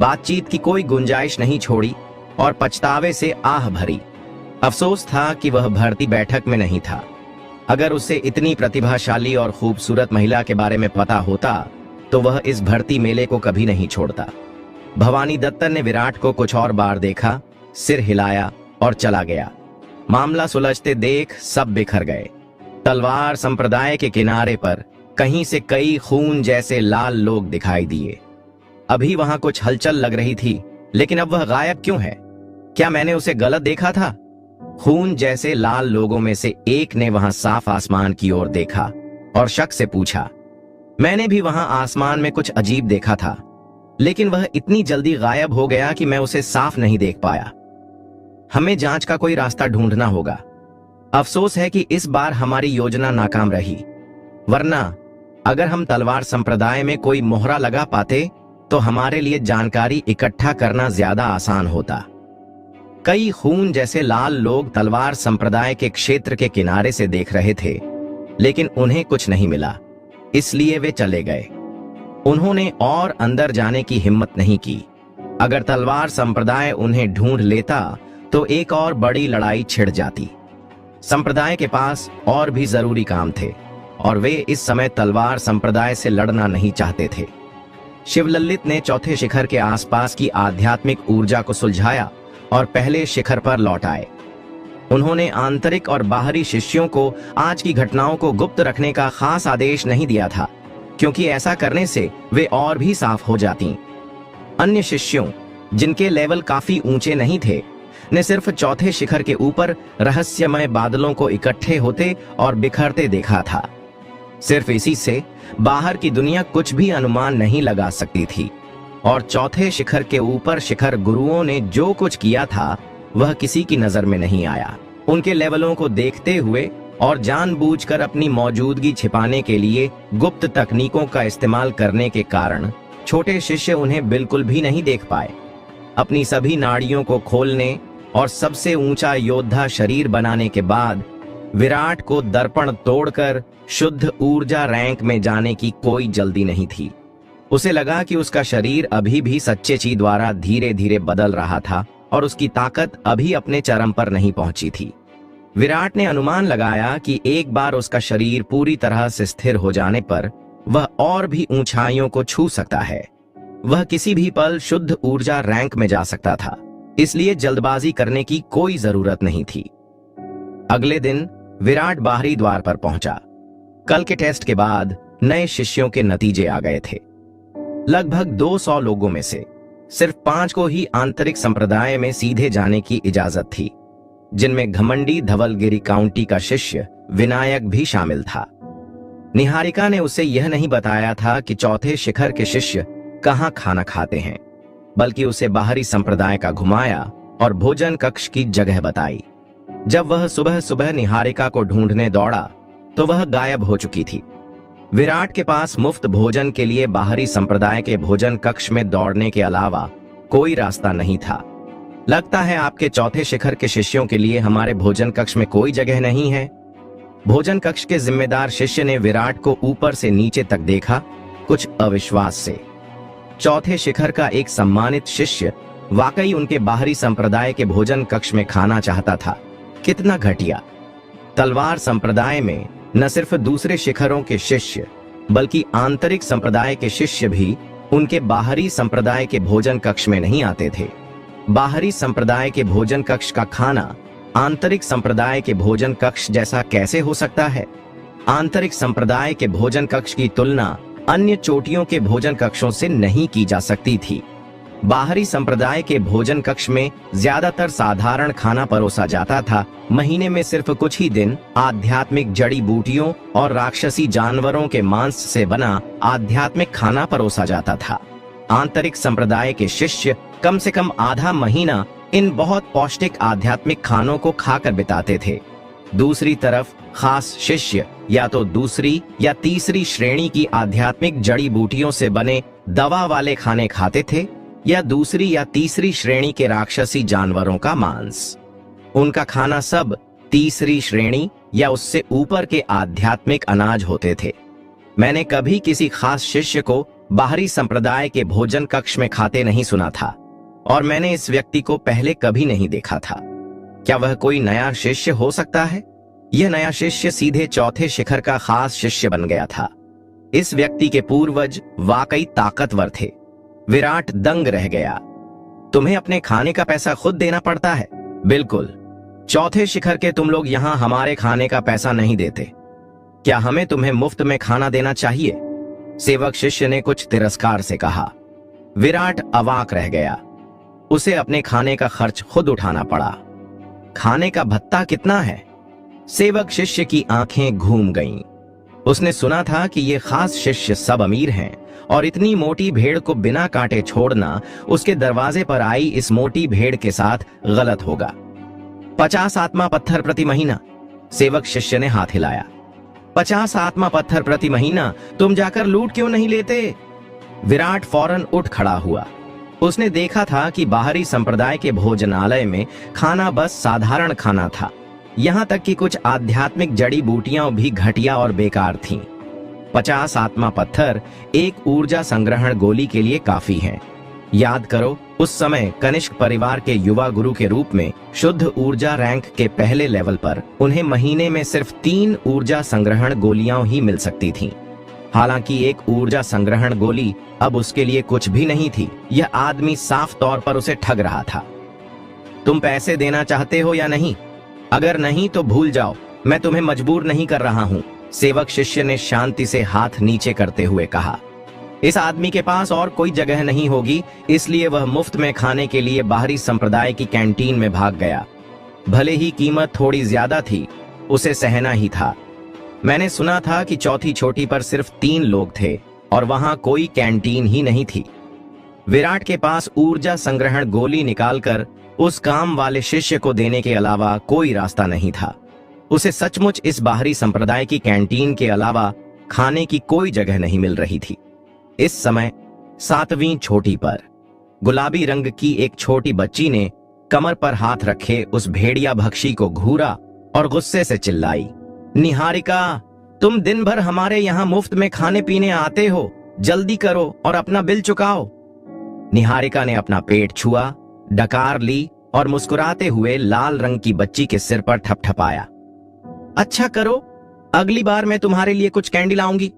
बातचीत की कोई गुंजाइश नहीं छोड़ी और पछतावे से आह भरी। अफसोस था कि वह भर्ती बैठक में नहीं था। अगर उसे इतनी प्रतिभाशाली और खूबसूरत महिला के बारे में पता होता तो वह इस भर्ती मेले को कभी नहीं छोड़ता। भवानी दत्त ने विराट को कुछ और बार देखा, सिर हिलाया और चला गया। मामला सुलझते देख सब बिखर गए। तलवार संप्रदाय के किनारे पर कहीं से कई खून जैसे लाल लोग दिखाई दिए। अभी वहां कुछ हलचल लग रही थी, लेकिन अब वह गायब क्यों है? क्या मैंने उसे गलत देखा था? खून जैसे लाल लोगों में से एक ने वहां साफ आसमान की ओर देखा और शक से पूछा। मैंने भी वहां आसमान में कुछ अजीब देखा था, लेकिन वह इतनी जल्दी गायब हो गया कि मैं उसे साफ नहीं देख पाया। हमें जांच का कोई रास्ता ढूंढना होगा। अफसोस है कि इस बार हमारी योजना नाकाम रही, वरना अगर हम तलवार संप्रदाय में कोई मोहरा लगा पाते तो हमारे लिए जानकारी इकट्ठा करना ज्यादा आसान होता। कई खून जैसे लाल लोग तलवार संप्रदाय के क्षेत्र के किनारे से देख रहे थे, लेकिन उन्हें कुछ नहीं मिला, इसलिए वे चले गए। उन्होंने और अंदर जाने की हिम्मत नहीं की। अगर तलवार संप्रदाय उन्हें ढूंढ लेता तो एक और बड़ी लड़ाई छिड़ जाती। संप्रदाय के पास और भी जरूरी काम थे और वे इस समय तलवार संप्रदाय से लड़ना नहीं चाहते थे। शिवललित ने चौथे शिखर के आसपास की आध्यात्मिक ऊर्जा को सुलझाया और पहले शिखर पर लौट आए। उन्होंने आंतरिक और बाहरी शिष्यों को आज की घटनाओं को गुप्त रखने का खास आदेश नहीं दिया था, क्योंकि ऐसा करने से वे और भी साफ हो जाती। अन्य शिष्यों, जिनके लेवल काफी ऊंचे नहीं थे, ने सिर्फ चौथे शिखर के ऊपर रहस्यमय बादलों को इकट्ठे होते और बिखरते देखा था। सिर्फ इसी से बाहर की दुनिया कुछ भी अनुमान नहीं लगा सकती थी और चौथे शिखर के ऊपर शिखर गुरुओं ने जो कुछ किया था वह किसी की नजर में नहीं आया। उनके लेवलों को देखते हुए और जानबूझकर अपनी मौजूदगी छिपाने के लिए गुप्त तकनीकों का इस्तेमाल करने के कारण छोटे शिष्य उन्हें बिल्कुल भी नहीं देख पाए। अपनी सभी नाड़ियों को खोलने और सबसे ऊंचा योद्धा शरीर बनाने के बाद विराट को दर्पण तोड़कर शुद्ध ऊर्जा रैंक में जाने की कोई जल्दी नहीं थी। उसे लगा कि उसका शरीर अभी भी सच्चे ची द्वारा धीरे धीरे बदल रहा था और उसकी ताकत अभी अपने चरम पर नहीं पहुंची थी। विराट ने अनुमान लगाया कि एक बार उसका शरीर पूरी तरह से स्थिर हो जाने पर वह और भी ऊंचाइयों को छू सकता है। वह किसी भी पल शुद्ध ऊर्जा रैंक में जा सकता था, इसलिए जल्दबाजी करने की कोई जरूरत नहीं थी। अगले दिन विराट बाहरी द्वार पर पहुंचा। कल के टेस्ट के बाद नए शिष्यों के नतीजे आ गए थे। लगभग 200 लोगों में से सिर्फ 5 को ही आंतरिक संप्रदाय में सीधे जाने की इजाजत थी, जिनमें घमंडी धवलगिरी काउंटी का शिष्य विनायक भी शामिल था। निहारिका ने उसे यह नहीं बताया था कि चौथे शिखर के शिष्य कहां खाना खाते हैं, बल्कि उसे बाहरी संप्रदाय का घुमाया और भोजन कक्ष की जगह बताई। जब वह सुबह सुबह निहारिका को ढूंढने दौड़ा तो वह गायब हो चुकी थी। विराट के पास मुफ्त भोजन के लिए बाहरी संप्रदाय के भोजन कक्ष में दौड़ने के अलावा कोई रास्ता नहीं था। लगता है आपके चौथे शिखर के शिष्यों के लिए हमारे भोजन कक्ष में कोई जगह नहीं है। भोजन कक्ष के जिम्मेदार शिष्य ने विराट को ऊपर से नीचे तक देखा, कुछ अविश्वास से। चौथे शिखर का एक सम्मानित शिष्य वाकई उनके बाहरी संप्रदाय के भोजन कक्ष में खाना चाहता था। कितना घटिया। तलवार संप्रदाय में न सिर्फ दूसरे शिखरों के शिष्य बल्कि आंतरिक संप्रदाय के शिष्य भी उनके बाहरी संप्रदाय के भोजन कक्ष में नहीं आते थे। बाहरी संप्रदाय के भोजन कक्ष का खाना आंतरिक संप्रदाय के भोजन कक्ष जैसा कैसे हो सकता है? आंतरिक संप्रदाय के भोजन कक्ष की तुलना अन्य चोटियों के भोजन कक्षों से नहीं की जा सकती थी। बाहरी संप्रदाय के भोजन कक्ष में ज्यादातर साधारण खाना परोसा जाता था। महीने में सिर्फ कुछ ही दिन आध्यात्मिक जड़ी बूटियों और राक्षसी जानवरों के मांस से बना आध्यात्मिक खाना परोसा जाता था। आंतरिक संप्रदाय के शिष्य कम से कम आधा महीना इन बहुत पौष्टिक आध्यात्मिक खानों को खाकर बिताते थे। दूसरी तरफ खास शिष्य या तो दूसरी या तीसरी श्रेणी की आध्यात्मिक जड़ी बूटियों से बने दवा वाले खाने खाते थे या दूसरी या तीसरी श्रेणी के राक्षसी जानवरों का मांस। उनका खाना सब तीसरी श्रेणी या उससे ऊपर के आध्यात्मिक अनाज होते थे। मैंने कभी किसी खास शिष्य को बाहरी संप्रदाय के भोजन कक्ष में खाते नहीं सुना था और मैंने इस व्यक्ति को पहले कभी नहीं देखा था। क्या वह कोई नया शिष्य हो सकता है? यह नया शिष्य सीधे चौथे शिखर का खास शिष्य बन गया था। इस व्यक्ति के पूर्वज वाकई ताकतवर थे। विराट दंग रह गया। तुम्हें अपने खाने का पैसा खुद देना पड़ता है? बिल्कुल। चौथे शिखर के तुम लोग यहाँ हमारे खाने का पैसा नहीं देते। क्या हमें तुम्हें मुफ्त में खाना देना चाहिए? सेवक शिष्य ने कुछ तिरस्कार से कहा। विराट अवाक रह गया। उसे अपने खाने का खर्च खुद उठाना पड़ा। खाने का भत्ता कितना है? सेवक शिष्य की आंखें घूम गईं। उसने सुना था कि ये खास शिष्य सब अमीर हैं और इतनी मोटी भेड़ को बिना काटे छोड़ना उसके दरवाजे पर आई इस मोटी भेड़ के साथ गलत होगा। 50 आत्मा पत्थर प्रति महीना। सेवक शिष्य ने हाथ हिलाया। 50 आत्मा पत्थर प्रति महीना? तुम जाकर लूट क्यों नहीं लेते? विराट फौरन उठ खड़ा हुआ। उसने देखा था कि बाहरी संप्रदाय के भोजनालय में खाना बस साधारण खाना था। यहाँ तक कि कुछ आध्यात्मिक जड़ी बूटियां भी घटिया और बेकार थीं। 50 आत्मा पत्थर एक ऊर्जा संग्रहण गोली के लिए काफी हैं। याद करो, उस समय कनिष्क परिवार के युवा गुरु के रूप में शुद्ध ऊर्जा रैंक के पहले लेवल पर उन्हें महीने में सिर्फ 3 ऊर्जा संग्रहण गोलियां ही मिल सकती थीं। हालांकि एक ऊर्जा संग्रहण गोली अब उसके लिए कुछ भी नहीं थी। यह आदमी साफ तौर पर उसे ठग रहा था। तुम पैसे देना चाहते हो या नहीं? अगर नहीं तो भूल जाओ, मैं तुम्हें मजबूर नहीं कर रहा हूँ। सेवक शिष्य ने शांति से हाथ नीचे करते हुए कहा। इस आदमी के पास और कोई जगह नहीं होगी, इसलिए वह मुफ्त में खाने के लिए बाहरी संप्रदाय की कैंटीन में भाग गया। भले ही कीमत थोड़ी ज्यादा थी, उसे सहना ही था। मैंने सुना था कि चौथी छोटी पर सिर्फ 3 लोग थे और वहां कोई कैंटीन ही नहीं थी। विराट के पास ऊर्जा संग्रहण गोली निकालकर उस काम वाले शिष्य को देने के अलावा कोई रास्ता नहीं था। उसे सचमुच इस बाहरी संप्रदाय की कैंटीन के अलावा खाने की कोई जगह नहीं मिल रही थी। इस समय 7वीं छोटी पर गुलाबी रंग की एक छोटी बच्ची ने कमर पर हाथ रखे उस भेड़िया भक्षी को घूरा और गुस्से से चिल्लाई, निहारिका, तुम दिन भर हमारे यहाँ मुफ्त में खाने पीने आते हो, जल्दी करो और अपना बिल चुकाओ। निहारिका ने अपना पेट छुआ, डकार ली और मुस्कुराते हुए लाल रंग की बच्ची के सिर पर ठपठपाया। अच्छा करो, अगली बार मैं तुम्हारे लिए कुछ कैंडी लाऊंगी।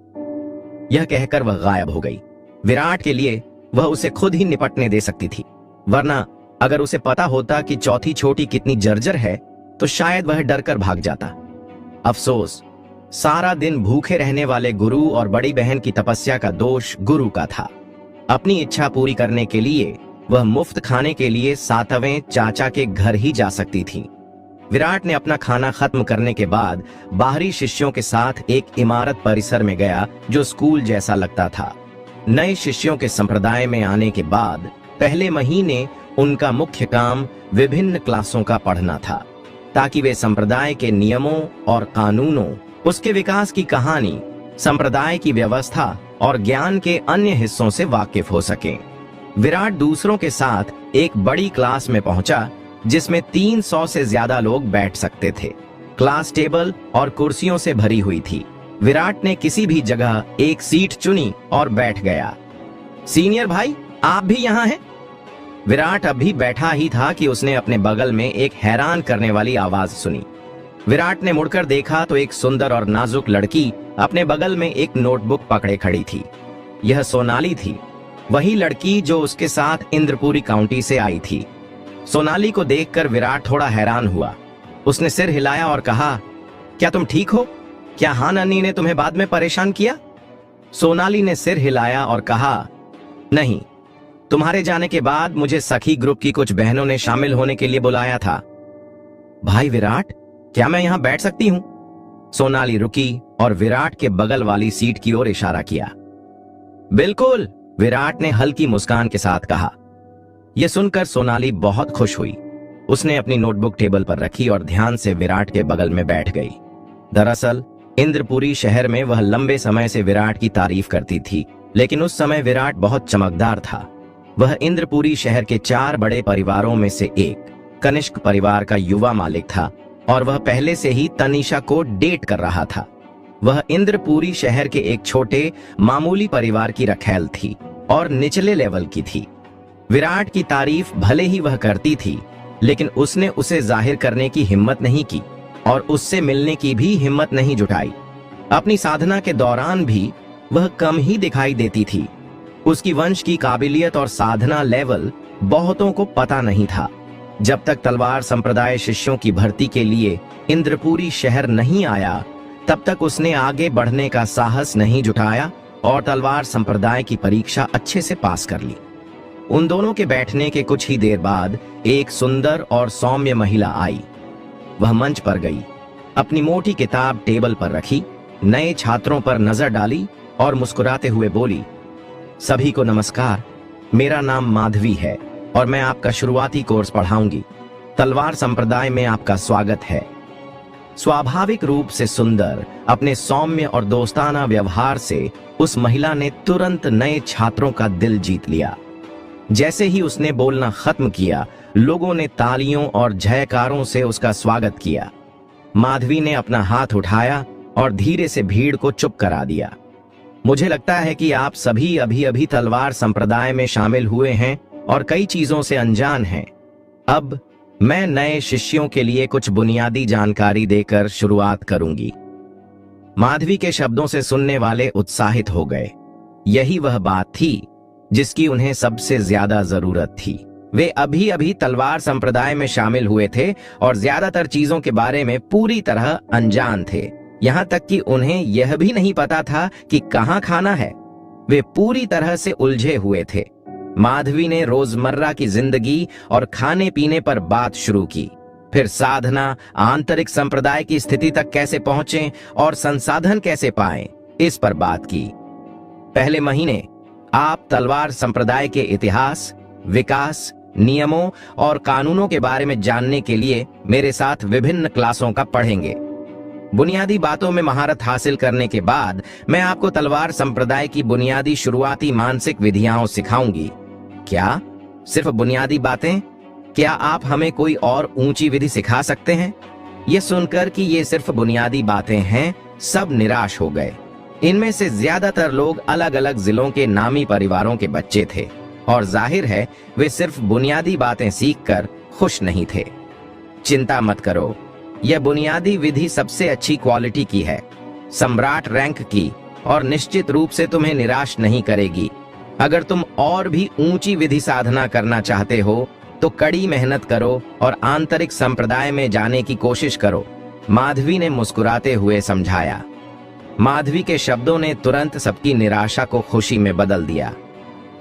यह कहकर वह गायब हो गई। विराट के लिए वह उसे खुद ही निपटने दे सकती थी, वरना अगर उसे पता होता कि चौथी छोटी कितनी जर्जर है तो शायद वह डरकर भाग जाता। अफसोस, सारा दिन भूखे रहने वाले गुरु और बड़ी बहन की तपस्या का दोष गुरु का था। अपनी इच्छा पूरी करने के लिए वह मुफ्त खाने के लिए 7वें चाचा के घर ही जा सकती थी। विराट ने अपना खाना खत्म करने के बाद बाहरी शिष्यों के साथ एक इमारत परिसर में गया जो स्कूल जैसा लगता था। नए शिष्यों के संप्रदाय में आने के बाद पहले महीने उनका मुख्य काम विभिन्न क्लासों का पढ़ना था, ताकि वे संप्रदाय के नियमों और कानूनों, उसके विकास की कहानी, संप्रदाय की व्यवस्था और ज्ञान के अन्य हिस्सों से वाकिफ हो सकें। विराट दूसरों के साथ एक बड़ी क्लास में पहुंचा जिसमें 300 से ज्यादा लोग बैठ सकते थे। क्लास टेबल और कुर्सियों से भरी हुई थी। विराट ने किसी भी जगह एक सीट चुनी और बैठ गया। सीनियर भाई, आप भी यहाँ हैं? विराट अभी बैठा ही था कि उसने अपने बगल में एक हैरान करने वाली आवाज सुनी। विराट ने मुड़कर देखा तो एक सुंदर और नाजुक लड़की अपने बगल में एक नोटबुक पकड़े खड़ी थी। यह सोनाली थी, वही लड़की जो उसके साथ इंद्रपुरी काउंटी से आई थी। सोनाली को देखकर विराट थोड़ा हैरान हुआ। उसने सिर हिलाया और कहा, क्या तुम ठीक हो? क्या हाँ नन्नी ने तुम्हें बाद में परेशान किया? सोनाली ने सिर हिलाया और कहा, नहीं, तुम्हारे जाने के बाद मुझे सखी ग्रुप की कुछ बहनों ने शामिल होने के लिए बुलाया था। भाई विराट, क्या मैं यहां बैठ सकती हूं? सोनाली रुकी और विराट के बगल वाली सीट की ओर इशारा किया। बिल्कुल, विराट ने हल्की मुस्कान के साथ कहा। यह सुनकर सोनाली बहुत खुश हुई। उसने अपनी नोटबुक टेबल पर रखी और ध्यान से विराट के बगल में बैठ गई। दरअसल इंद्रपुरी शहर में वह लंबे समय से विराट की तारीफ करती थी, लेकिन उस समय विराट बहुत चमकदार था। वह इंद्रपुरी शहर के 4 बड़े परिवारों में से एक कनिष्क परिवार का युवा मालिक था और वह पहले से ही तनीषा को डेट कर रहा था। वह इंद्रपुरी शहर के एक छोटे मामूली परिवार की रखैल थी और निचले लेवल की थी। विराट की तारीफ भले ही वह करती थी, लेकिन उसने उसे जाहिर करने की हिम्मत नहीं की और उससे मिलने की भी हिम्मत नहीं जुटाई। अपनी साधना के दौरान भी वह कम ही दिखाई देती थी। उसकी वंश की काबिलियत और साधना लेवल बहुतों को पता नहीं था। जब तक तलवार संप्रदाय शिष्यों की भर्ती के लिए इंद्रपुरी शहर नहीं आया, तब तक उसने आगे बढ़ने का साहस नहीं जुटाया और तलवार संप्रदाय की परीक्षा अच्छे से पास कर ली। उन दोनों के बैठने के कुछ ही देर बाद एक सुंदर और सौम्य महिला आई। वह मंच पर गई, अपनी मोटी किताब टेबल पर रखी, नए छात्रों पर नजर डाली और मुस्कुराते हुए बोली, सभी को नमस्कार, मेरा नाम माधवी है और मैं आपका शुरुआती कोर्स पढ़ाऊंगी। तलवार संप्रदाय में आपका स्वागत है। स्वाभाविक रूप से सुंदर, अपने सौम्य और दोस्ताना व्यवहार से उस महिला ने तुरंत नए छात्रों का दिल जीत लिया। जैसे ही उसने बोलना खत्म किया, लोगों ने तालियों और जयकारों से उसका स्वागत किया। माधवी ने अपना हाथ उठाया और धीरे से भीड़ को चुप करा दिया। मुझे लगता है कि आप सभी अभी अभी तलवार संप्रदाय में शामिल हुए हैं और कई चीजों से अनजान हैं। अब मैं नए शिष्यों के लिए कुछ बुनियादी जानकारी देकर शुरुआत करूंगी। माधवी के शब्दों से सुनने वाले उत्साहित हो गए। यही वह बात थी जिसकी उन्हें सबसे ज्यादा जरूरत थी। वे अभी अभी तलवार संप्रदाय में शामिल हुए थे और ज्यादातर चीजों के बारे में पूरी तरह अनजान थे। यहाँ तक कि उन्हें यह भी नहीं पता था कि कहाँ खाना है। वे पूरी तरह से उलझे हुए थे। माधवी ने रोजमर्रा की जिंदगी और खाने पीने पर बात शुरू की, फिर साधना, आंतरिक संप्रदाय की स्थिति तक कैसे पहुंचे और संसाधन कैसे पाएं, इस पर बात की। पहले महीने आप तलवार संप्रदाय के इतिहास, विकास, नियमों और कानूनों के बारे में जानने के लिए मेरे साथ विभिन्न क्लासों का पढ़ेंगे। बुनियादी बातों में महारत हासिल करने के बाद मैं आपको तलवार संप्रदाय की बुनियादी शुरुआती मानसिक विधियां सिखाऊंगी। क्या सिर्फ बुनियादी बातें? क्या आप हमें कोई और ऊंची विधि सिखा सकते हैं? ये सुनकर कि ये सिर्फ बुनियादी बातें हैं, सब निराश हो गए। इनमें से ज्यादातर लोग अलग अलग जिलों के नामी परिवारों के बच्चे थे और जाहिर है वे सिर्फ बुनियादी बातें सीखकर खुश नहीं थे। चिंता मत करो, यह बुनियादी विधि सबसे अच्छी क्वालिटी की है, सम्राट रैंक की, और निश्चित रूप से तुम्हें निराश नहीं करेगी। अगर तुम और भी ऊंची विधि साधना करना चाहते हो तो कड़ी मेहनत करो और आंतरिक संप्रदाय में जाने की कोशिश करो, माधवी ने मुस्कुराते हुए समझाया। माधवी के शब्दों ने तुरंत सबकी निराशा को खुशी में बदल दिया।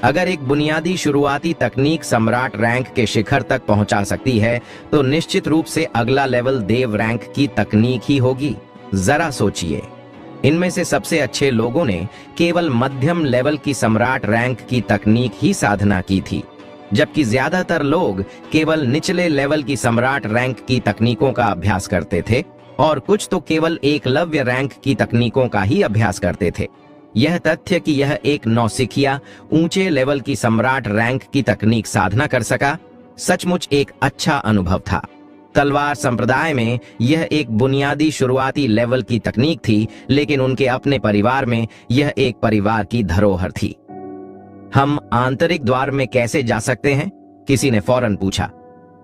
अगर एक बुनियादी शुरुआती तकनीक सम्राट रैंक के शिखर तक पहुंचा सकती है तो निश्चित रूप से अगला लेवल देव रैंक की तकनीक ही होगी। जरा सोचिए, इनमें से सबसे अच्छे लोगों ने केवल मध्यम लेवल की सम्राट रैंक की तकनीक ही साधना की थी, जबकि ज्यादातर लोग केवल निचले लेवल की सम्राट रैंक की तकनीकों का अभ्यास करते थे और कुछ तो केवल एकलव्य रैंक की तकनीकों का ही अभ्यास करते थे। यह तथ्य कि यह एक नौसिखिया ऊंचे लेवल की सम्राट रैंक की तकनीक साधना कर सका, सचमुच एक अच्छा अनुभव था। तलवार संप्रदाय में यह एक बुनियादी शुरुआती लेवल की तकनीक थी, लेकिन उनके अपने परिवार में यह एक परिवार की धरोहर थी। हम आंतरिक द्वार में कैसे जा सकते हैं? किसी ने फौरन पूछा।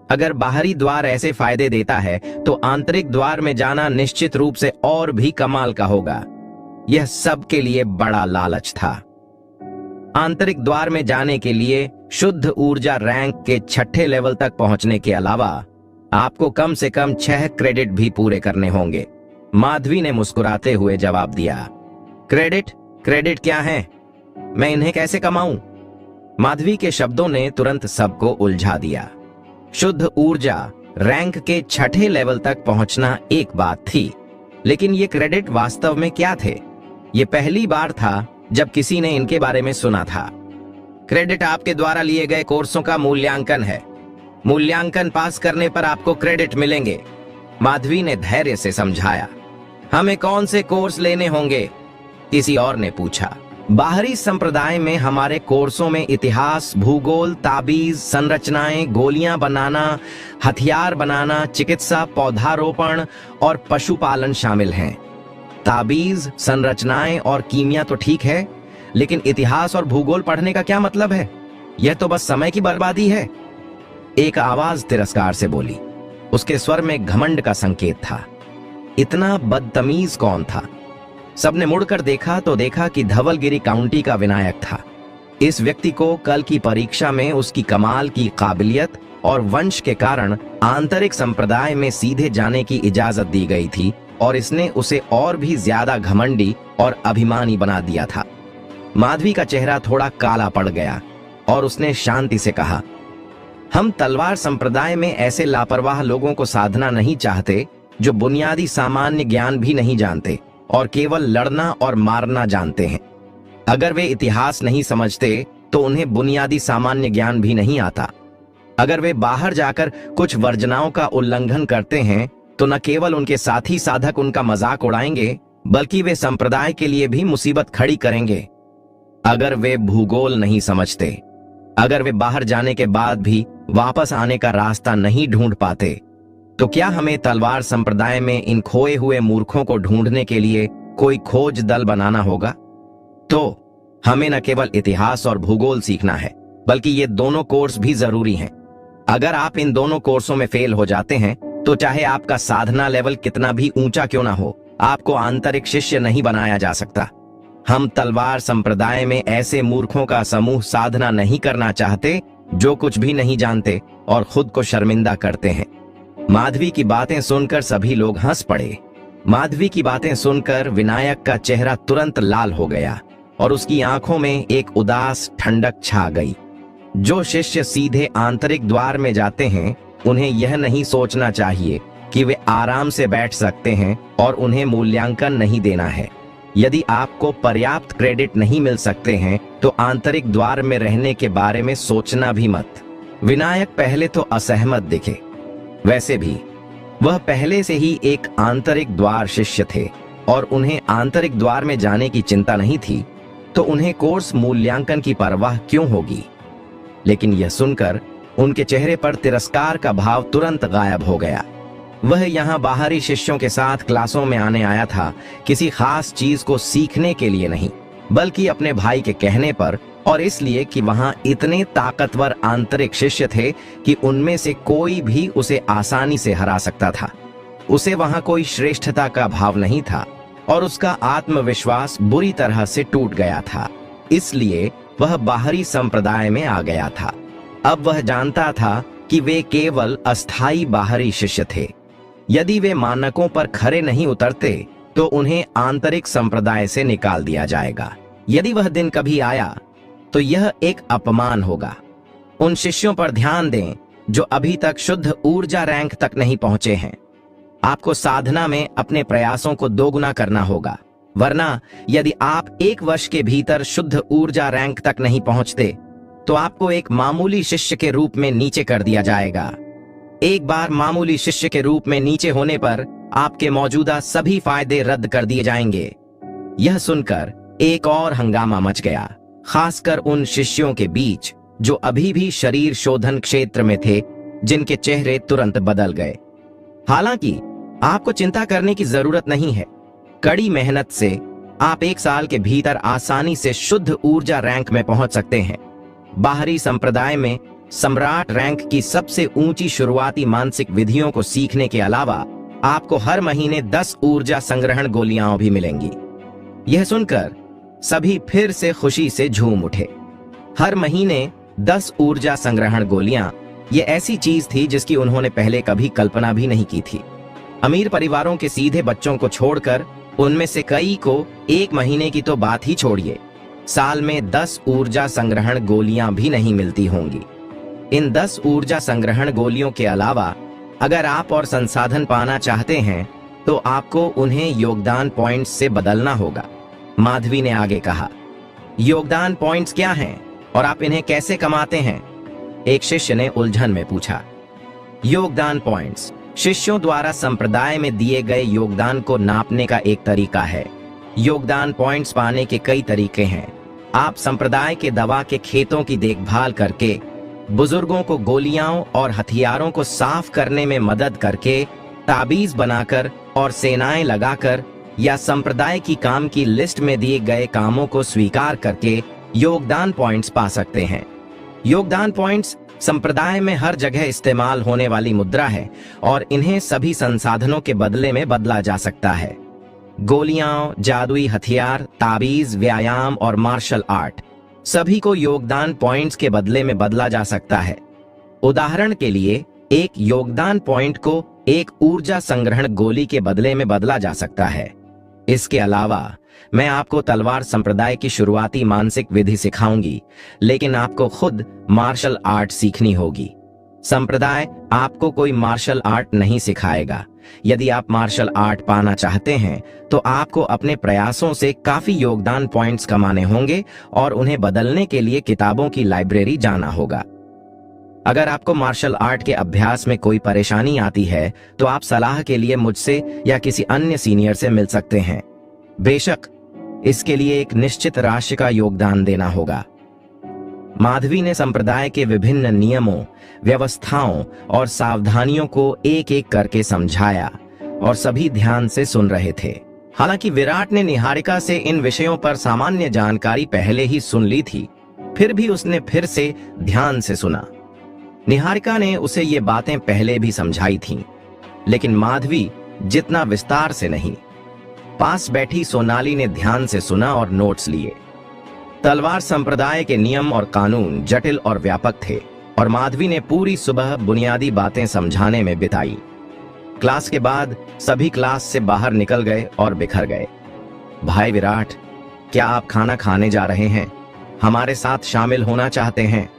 अगर बाहरी द्वार ऐसे फायदे देता है तो आंतरिक द्वार में जाना निश्चित रूप से और भी कमाल का होगा। यह सबके लिए बड़ा लालच था। आंतरिक द्वार में जाने के लिए शुद्ध ऊर्जा रैंक के 6ठे लेवल तक पहुंचने के अलावा आपको कम से कम 6 क्रेडिट भी पूरे करने होंगे। माधवी ने मुस्कुराते हुए जवाब दिया। क्रेडिट क्या है? मैं इन्हें कैसे कमाऊं? माधवी के शब्दों ने तुरंत सबको उलझा दिया। शुद्ध ऊर्जा रैंक के 6ठे लेवल तक पहुंचना एक बात थी, लेकिन ये क्रेडिट वास्तव में क्या थे? ये पहली बार था जब किसी ने इनके बारे में सुना था। क्रेडिट आपके द्वारा लिए गए कोर्सों का मूल्यांकन है। मूल्यांकन पास करने पर आपको क्रेडिट मिलेंगे, माधवी ने धैर्य से समझाया। हमें कौन से कोर्स लेने होंगे? किसी और ने पूछा। बाहरी संप्रदाय में हमारे कोर्सों में इतिहास, भूगोल, ताबीज, संरचनाएं, गोलियां बनाना, हथियार बनाना, चिकित्सा, पौधारोपण और पशुपालन शामिल हैं। ताबीज, संरचनाएं और कीमिया तो ठीक है, लेकिन इतिहास और भूगोल पढ़ने का क्या मतलब है? यह तो बस समय की बर्बादी है। एक आवाज तिरस्कार से बोली। उसके स्वर में घमंड का संकेत था। इतना बदतमीज कौन था? सबने मुड़कर देखा तो देखा कि धवलगिरी काउंटी का विनायक था। इस व्यक्ति को कल की परीक्षा में उसकी कमाल की काबिलियत और वंश के कारण आंतरिक संप्रदाय में सीधे जाने की इजाजत दी गई थी, और इसने उसे और भी ज्यादा घमंडी और अभिमानी बना दिया था। माधवी का चेहरा थोड़ा काला पड़ गया और उसने शांति से कहा, हम तलवार संप्रदाय में ऐसे लापरवाह लोगों को साधना नहीं चाहते जो बुनियादी सामान्य ज्ञान भी नहीं जानते और केवल लड़ना और मारना जानते हैं। अगर वे इतिहास नहीं समझते तो उन्हें बुनियादी सामान्य ज्ञान भी नहीं आता। अगर वे बाहर जाकर कुछ वर्जनाओं का उल्लंघन करते हैं तो न केवल उनके साथी साधक उनका मजाक उड़ाएंगे, बल्कि वे संप्रदाय के लिए भी मुसीबत खड़ी करेंगे। अगर वे भूगोल नहीं समझते, अगर वे बाहर जाने के बाद भी वापस आने का रास्ता नहीं ढूंढ पाते, तो क्या हमें तलवार संप्रदाय में इन खोए हुए मूर्खों को ढूंढने के लिए कोई खोज दल बनाना होगा? तो हमें न केवल इतिहास और भूगोल सीखना है, बल्कि ये दोनों कोर्स भी जरूरी हैं। अगर आप इन दोनों कोर्सों में फेल हो जाते हैं तो चाहे आपका साधना लेवल कितना भी ऊंचा क्यों ना हो, आपको आंतरिक शिष्य नहीं बनाया जा सकता। हम तलवार संप्रदाय में ऐसे मूर्खों का समूह साधना नहीं करना चाहते जो कुछ भी नहीं जानते और खुद को शर्मिंदा करते हैं। माधवी की बातें सुनकर सभी लोग हंस पड़े। माधवी की बातें सुनकर विनायक का चेहरा तुरंत लाल हो गया और उसकी आंखों में एक उदास ठंडक छा गई। जो शिष्य सीधे आंतरिक द्वार में जाते हैं, उन्हें यह नहीं सोचना चाहिए कि वे आराम से बैठ सकते हैं और उन्हें मूल्यांकन नहीं देना है। यदि आपको पर्याप्त क्रेडिट नहीं मिल सकते हैं तो आंतरिक द्वार में रहने के बारे में सोचना भी मत। विनायक पहले तो असहमत दिखे। वैसे भी वह पहले से ही एक आंतरिक द्वार शिष्य थे और उन्हें आंतरिक द्वार में जाने की चिंता नहीं थी, तो उन्हें कोर्स मूल्यांकन की परवाह क्यों होगी? लेकिन यह सुनकर उनके चेहरे पर तिरस्कार का भाव तुरंत गायब हो गया। वह यहाँ बाहरी शिष्यों के साथ क्लासों में आने आया था, किसी खास चीज को सीखने के लिए नहीं, बल्कि अपने भाई के कहने पर, और इसलिए कि वहाँ इतने ताकतवर आंतरिक शिष्य थे कि उनमें से कोई भी उसे आसानी से हरा सकता था। उसे वहाँ कोई श्रेष्ठता का भाव नहीं था और उसका आत्मविश्वास बुरी तरह से टूट गया था। इसलिए वह बाहरी संप्रदाय में आ गया था। अब वह जानता था कि वे केवल अस्थायी बाहरी शिष्य थे। यदि वे मानकों पर खरे नहीं उतरते तो उन्हें आंतरिक संप्रदाय से निकाल दिया जाएगा। यदि वह दिन कभी आया तो यह एक अपमान होगा। उन शिष्यों पर ध्यान दें जो अभी तक शुद्ध ऊर्जा रैंक तक नहीं पहुंचे हैं। आपको साधना में अपने प्रयासों को दोगुना करना होगा, वरना यदि आप 1 वर्ष के भीतर शुद्ध ऊर्जा रैंक तक नहीं पहुंचते तो आपको एक मामूली शिष्य के रूप में नीचे कर दिया जाएगा। एक बार मामूली शिष्य के रूप में नीचे होने पर आपके मौजूदा सभी फायदे रद्द कर दिए जाएंगे। यह सुनकर एक और हंगामा मच गया, खासकर उन शिष्यों के बीच जो अभी भी शरीर शोधन क्षेत्र में थे, जिनके चेहरे तुरंत बदल गए। हालांकि आपको चिंता करने की जरूरत नहीं है। कड़ी मेहनत से आप 1 साल के भीतर आसानी से शुद्ध ऊर्जा रैंक में पहुंच सकते हैं। बाहरी संप्रदाय में सम्राट रैंक की सबसे ऊंची शुरुआती मानसिक विधियों को सीखने के अलावा आपको हर महीने 10 ऊर्जा संग्रहण गोलियां भी मिलेंगी। यह सुनकर सभी फिर से खुशी से झूम उठे। हर महीने 10 ऊर्जा संग्रहण गोलियां, ये ऐसी चीज थी जिसकी उन्होंने पहले कभी कल्पना भी नहीं की थी। अमीर परिवारों के सीधे बच्चों को छोड़कर उनमें से कई को 1 महीने की तो बात ही छोड़िए, साल में 10 ऊर्जा संग्रहण गोलियां भी नहीं मिलती होंगी। इन 10 ऊर्जा संग्रहण गोलियों के अलावा अगर आप और संसाधन पाना चाहते हैं तो आपको उन्हें योगदान पॉइंट्स से बदलना होगा। माधवी ने आगे कहा, योगदान पॉइंट्स क्या हैं और आप इन्हें कैसे कमाते हैं? एक शिष्य ने उलझन में पूछा। योगदान पॉइंट्स शिष्यों द्वारा संप्रदाय में दिए गए योगदान को नापने का एक तरीका है। योगदान पॉइंट्स पाने के कई तरीके हैं। आप संप्रदाय के दवा के खेतों की देखभाल करके, बुजुर्गों को गोलियां और हथियारों को साफ करने में मदद करके, ताबीज बनाकर और सेनाएं लगाकर, या संप्रदाय की काम की लिस्ट में दिए गए कामों को स्वीकार करके योगदान पॉइंट्स पा सकते हैं। योगदान पॉइंट्स संप्रदाय में हर जगह इस्तेमाल होने वाली मुद्रा है और इन्हें सभी संसाधनों के बदले में बदला जा सकता है। गोलियां, जादुई हथियार, ताबीज, व्यायाम और मार्शल आर्ट, सभी को योगदान पॉइंट्स के बदले में बदला जा सकता है। उदाहरण के लिए, एक योगदान पॉइंट को एक ऊर्जा संग्रहण गोली के बदले में बदला जा सकता है। इसके अलावा मैं आपको तलवार संप्रदाय की शुरुआती मानसिक विधि सिखाऊंगी, लेकिन आपको खुद मार्शल आर्ट सीखनी होगी। संप्रदाय आपको कोई मार्शल आर्ट नहीं सिखाएगा। यदि आप मार्शल आर्ट पाना चाहते हैं तो आपको अपने प्रयासों से काफी योगदान पॉइंट्स कमाने होंगे और उन्हें बदलने के लिए किताबों की लाइब्रेरी जाना होगा। अगर आपको मार्शल आर्ट के अभ्यास में कोई परेशानी आती है तो आप सलाह के लिए मुझसे या किसी अन्य सीनियर से मिल सकते हैं। बेशक इसके लिए एक निश्चित राशि का योगदान देना होगा। माधवी ने संप्रदाय के विभिन्न नियमों, व्यवस्थाओं और सावधानियों को एक एक करके समझाया और सभी ध्यान से सुन रहे थे। हालांकि विराट ने निहारिका से इन विषयों पर सामान्य जानकारी पहले ही सुन ली थी, फिर भी उसने फिर से ध्यान से सुना। निहारिका ने उसे ये बातें पहले भी समझाई थीं, लेकिन माधवी जितना विस्तार से नहीं। पास बैठी सोनाली ने ध्यान से सुना और नोट्स लिए। तलवार संप्रदाय के नियम और कानून जटिल और व्यापक थे और माधवी ने पूरी सुबह बुनियादी बातें समझाने में बिताई। क्लास के बाद सभी क्लास से बाहर निकल गए और बिखर गए। भाई विराट, क्या आप खाना खाने जा रहे हैं? हमारे साथ शामिल होना चाहते हैं?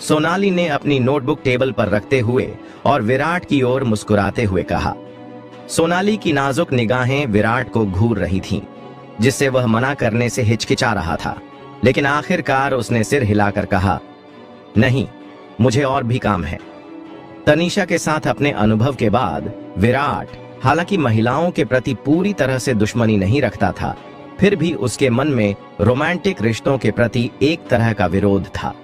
सोनाली ने अपनी नोटबुक टेबल पर रखते हुए और विराट की ओर मुस्कुराते हुए कहा। सोनाली की नाजुक निगाहें विराट को घूर रही थीं, जिससे वह मना करने से हिचकिचा रहा था, लेकिन आखिरकार उसने सिर हिलाकर कहा, नहीं, मुझे और भी काम है। तनीषा के साथ अपने अनुभव के बाद विराट, हालांकि महिलाओं के प्रति पूरी तरह से दुश्मनी नहीं रखता था, फिर भी उसके मन में रोमांटिक रिश्तों के प्रति एक तरह का विरोध था।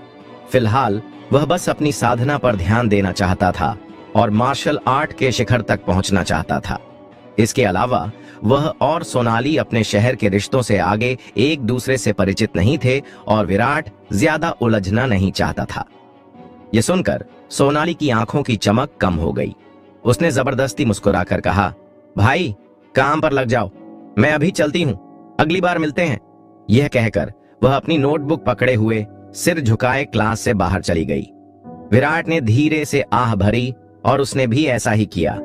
फिलहाल वह बस अपनी साधना पर ध्यान देना चाहता था और मार्शल आर्ट के शिखर तक पहुंचना चाहता था। इसके अलावा वह और सोनाली अपने शहर के रिश्तों से आगे एक दूसरे से परिचित नहीं थे और विराट ज्यादा उलझना नहीं चाहता था। यह सुनकर सोनाली की आंखों की चमक कम हो गई। उसने जबरदस्ती मुस्कुराकर कहा, भाई काम पर लग जाओ, मैं अभी चलती हूं, अगली बार मिलते हैं। यह कहकर वह अपनी नोटबुक पकड़े हुए सिर झुकाए क्लास से बाहर चली गई। विराट ने धीरे से आह भरी और उसने भी ऐसा ही किया।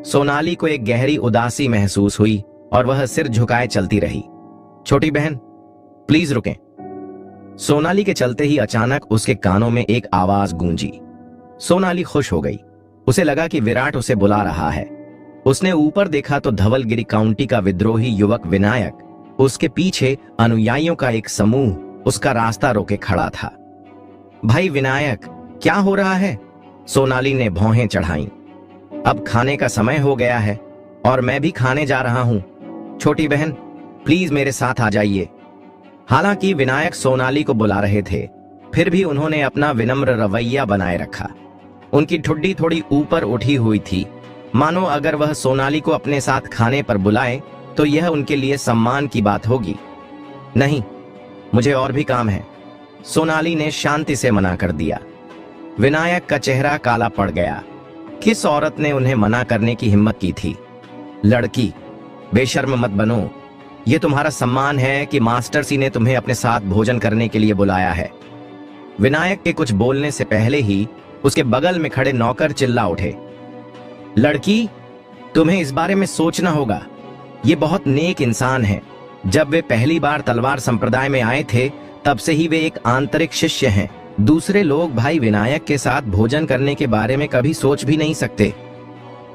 सोनाली को एक गहरी उदासी महसूस हुई और वह सिर झुकाए चलती रही। छोटी बहन, प्लीज रुकें। सोनाली के चलते ही अचानक उसके कानों में एक आवाज गूंजी। सोनाली खुश हो गई। उसे लगा कि विराट उसे बुला रहा है। उसने ऊपर देखा तो धवलगिरी काउंटी का विद्रोही युवक विनायक, उसके पीछे अनुयायियों का एक समूह उसका रास्ता रोके खड़ा था। भाई विनायक, क्या हो रहा है? सोनाली ने भौहें चढ़ाईं। अब खाने का समय हो गया है और मैं भी खाने जा रहा हूं। छोटी बहन, प्लीज मेरे साथ आ जाइए। हालांकि विनायक सोनाली को बुला रहे थे, फिर भी उन्होंने अपना विनम्र रवैया बनाए रखा। उनकी ठुड्डी थोड़ी ऊपर उठी हुई थी, मानो अगर वह सोनाली को अपने साथ खाने पर बुलाए तो यह उनके लिए सम्मान की बात होगी। नहीं, मुझे और भी काम है, सोनाली ने शांति से मना कर दिया। विनायक का चेहरा काला पड़ गया। किस औरत ने उन्हें मना करने की हिम्मत की थी? लड़की, बेशर्म मत बनो। यह तुम्हारा सम्मान है कि मास्टर सी ने तुम्हें अपने साथ भोजन करने के लिए बुलाया है। विनायक के कुछ बोलने से पहले ही उसके बगल में खड़े नौकर चिल्ला उठे, लड़की, तुम्हें इस बारे में सोचना होगा। ये बहुत नेक इंसान है। जब वे पहली बार तलवार संप्रदाय में आए थे तब से ही वे एक आंतरिक शिष्य हैं। दूसरे लोग भाई विनायक के साथ भोजन करने के बारे में कभी सोच भी नहीं सकते।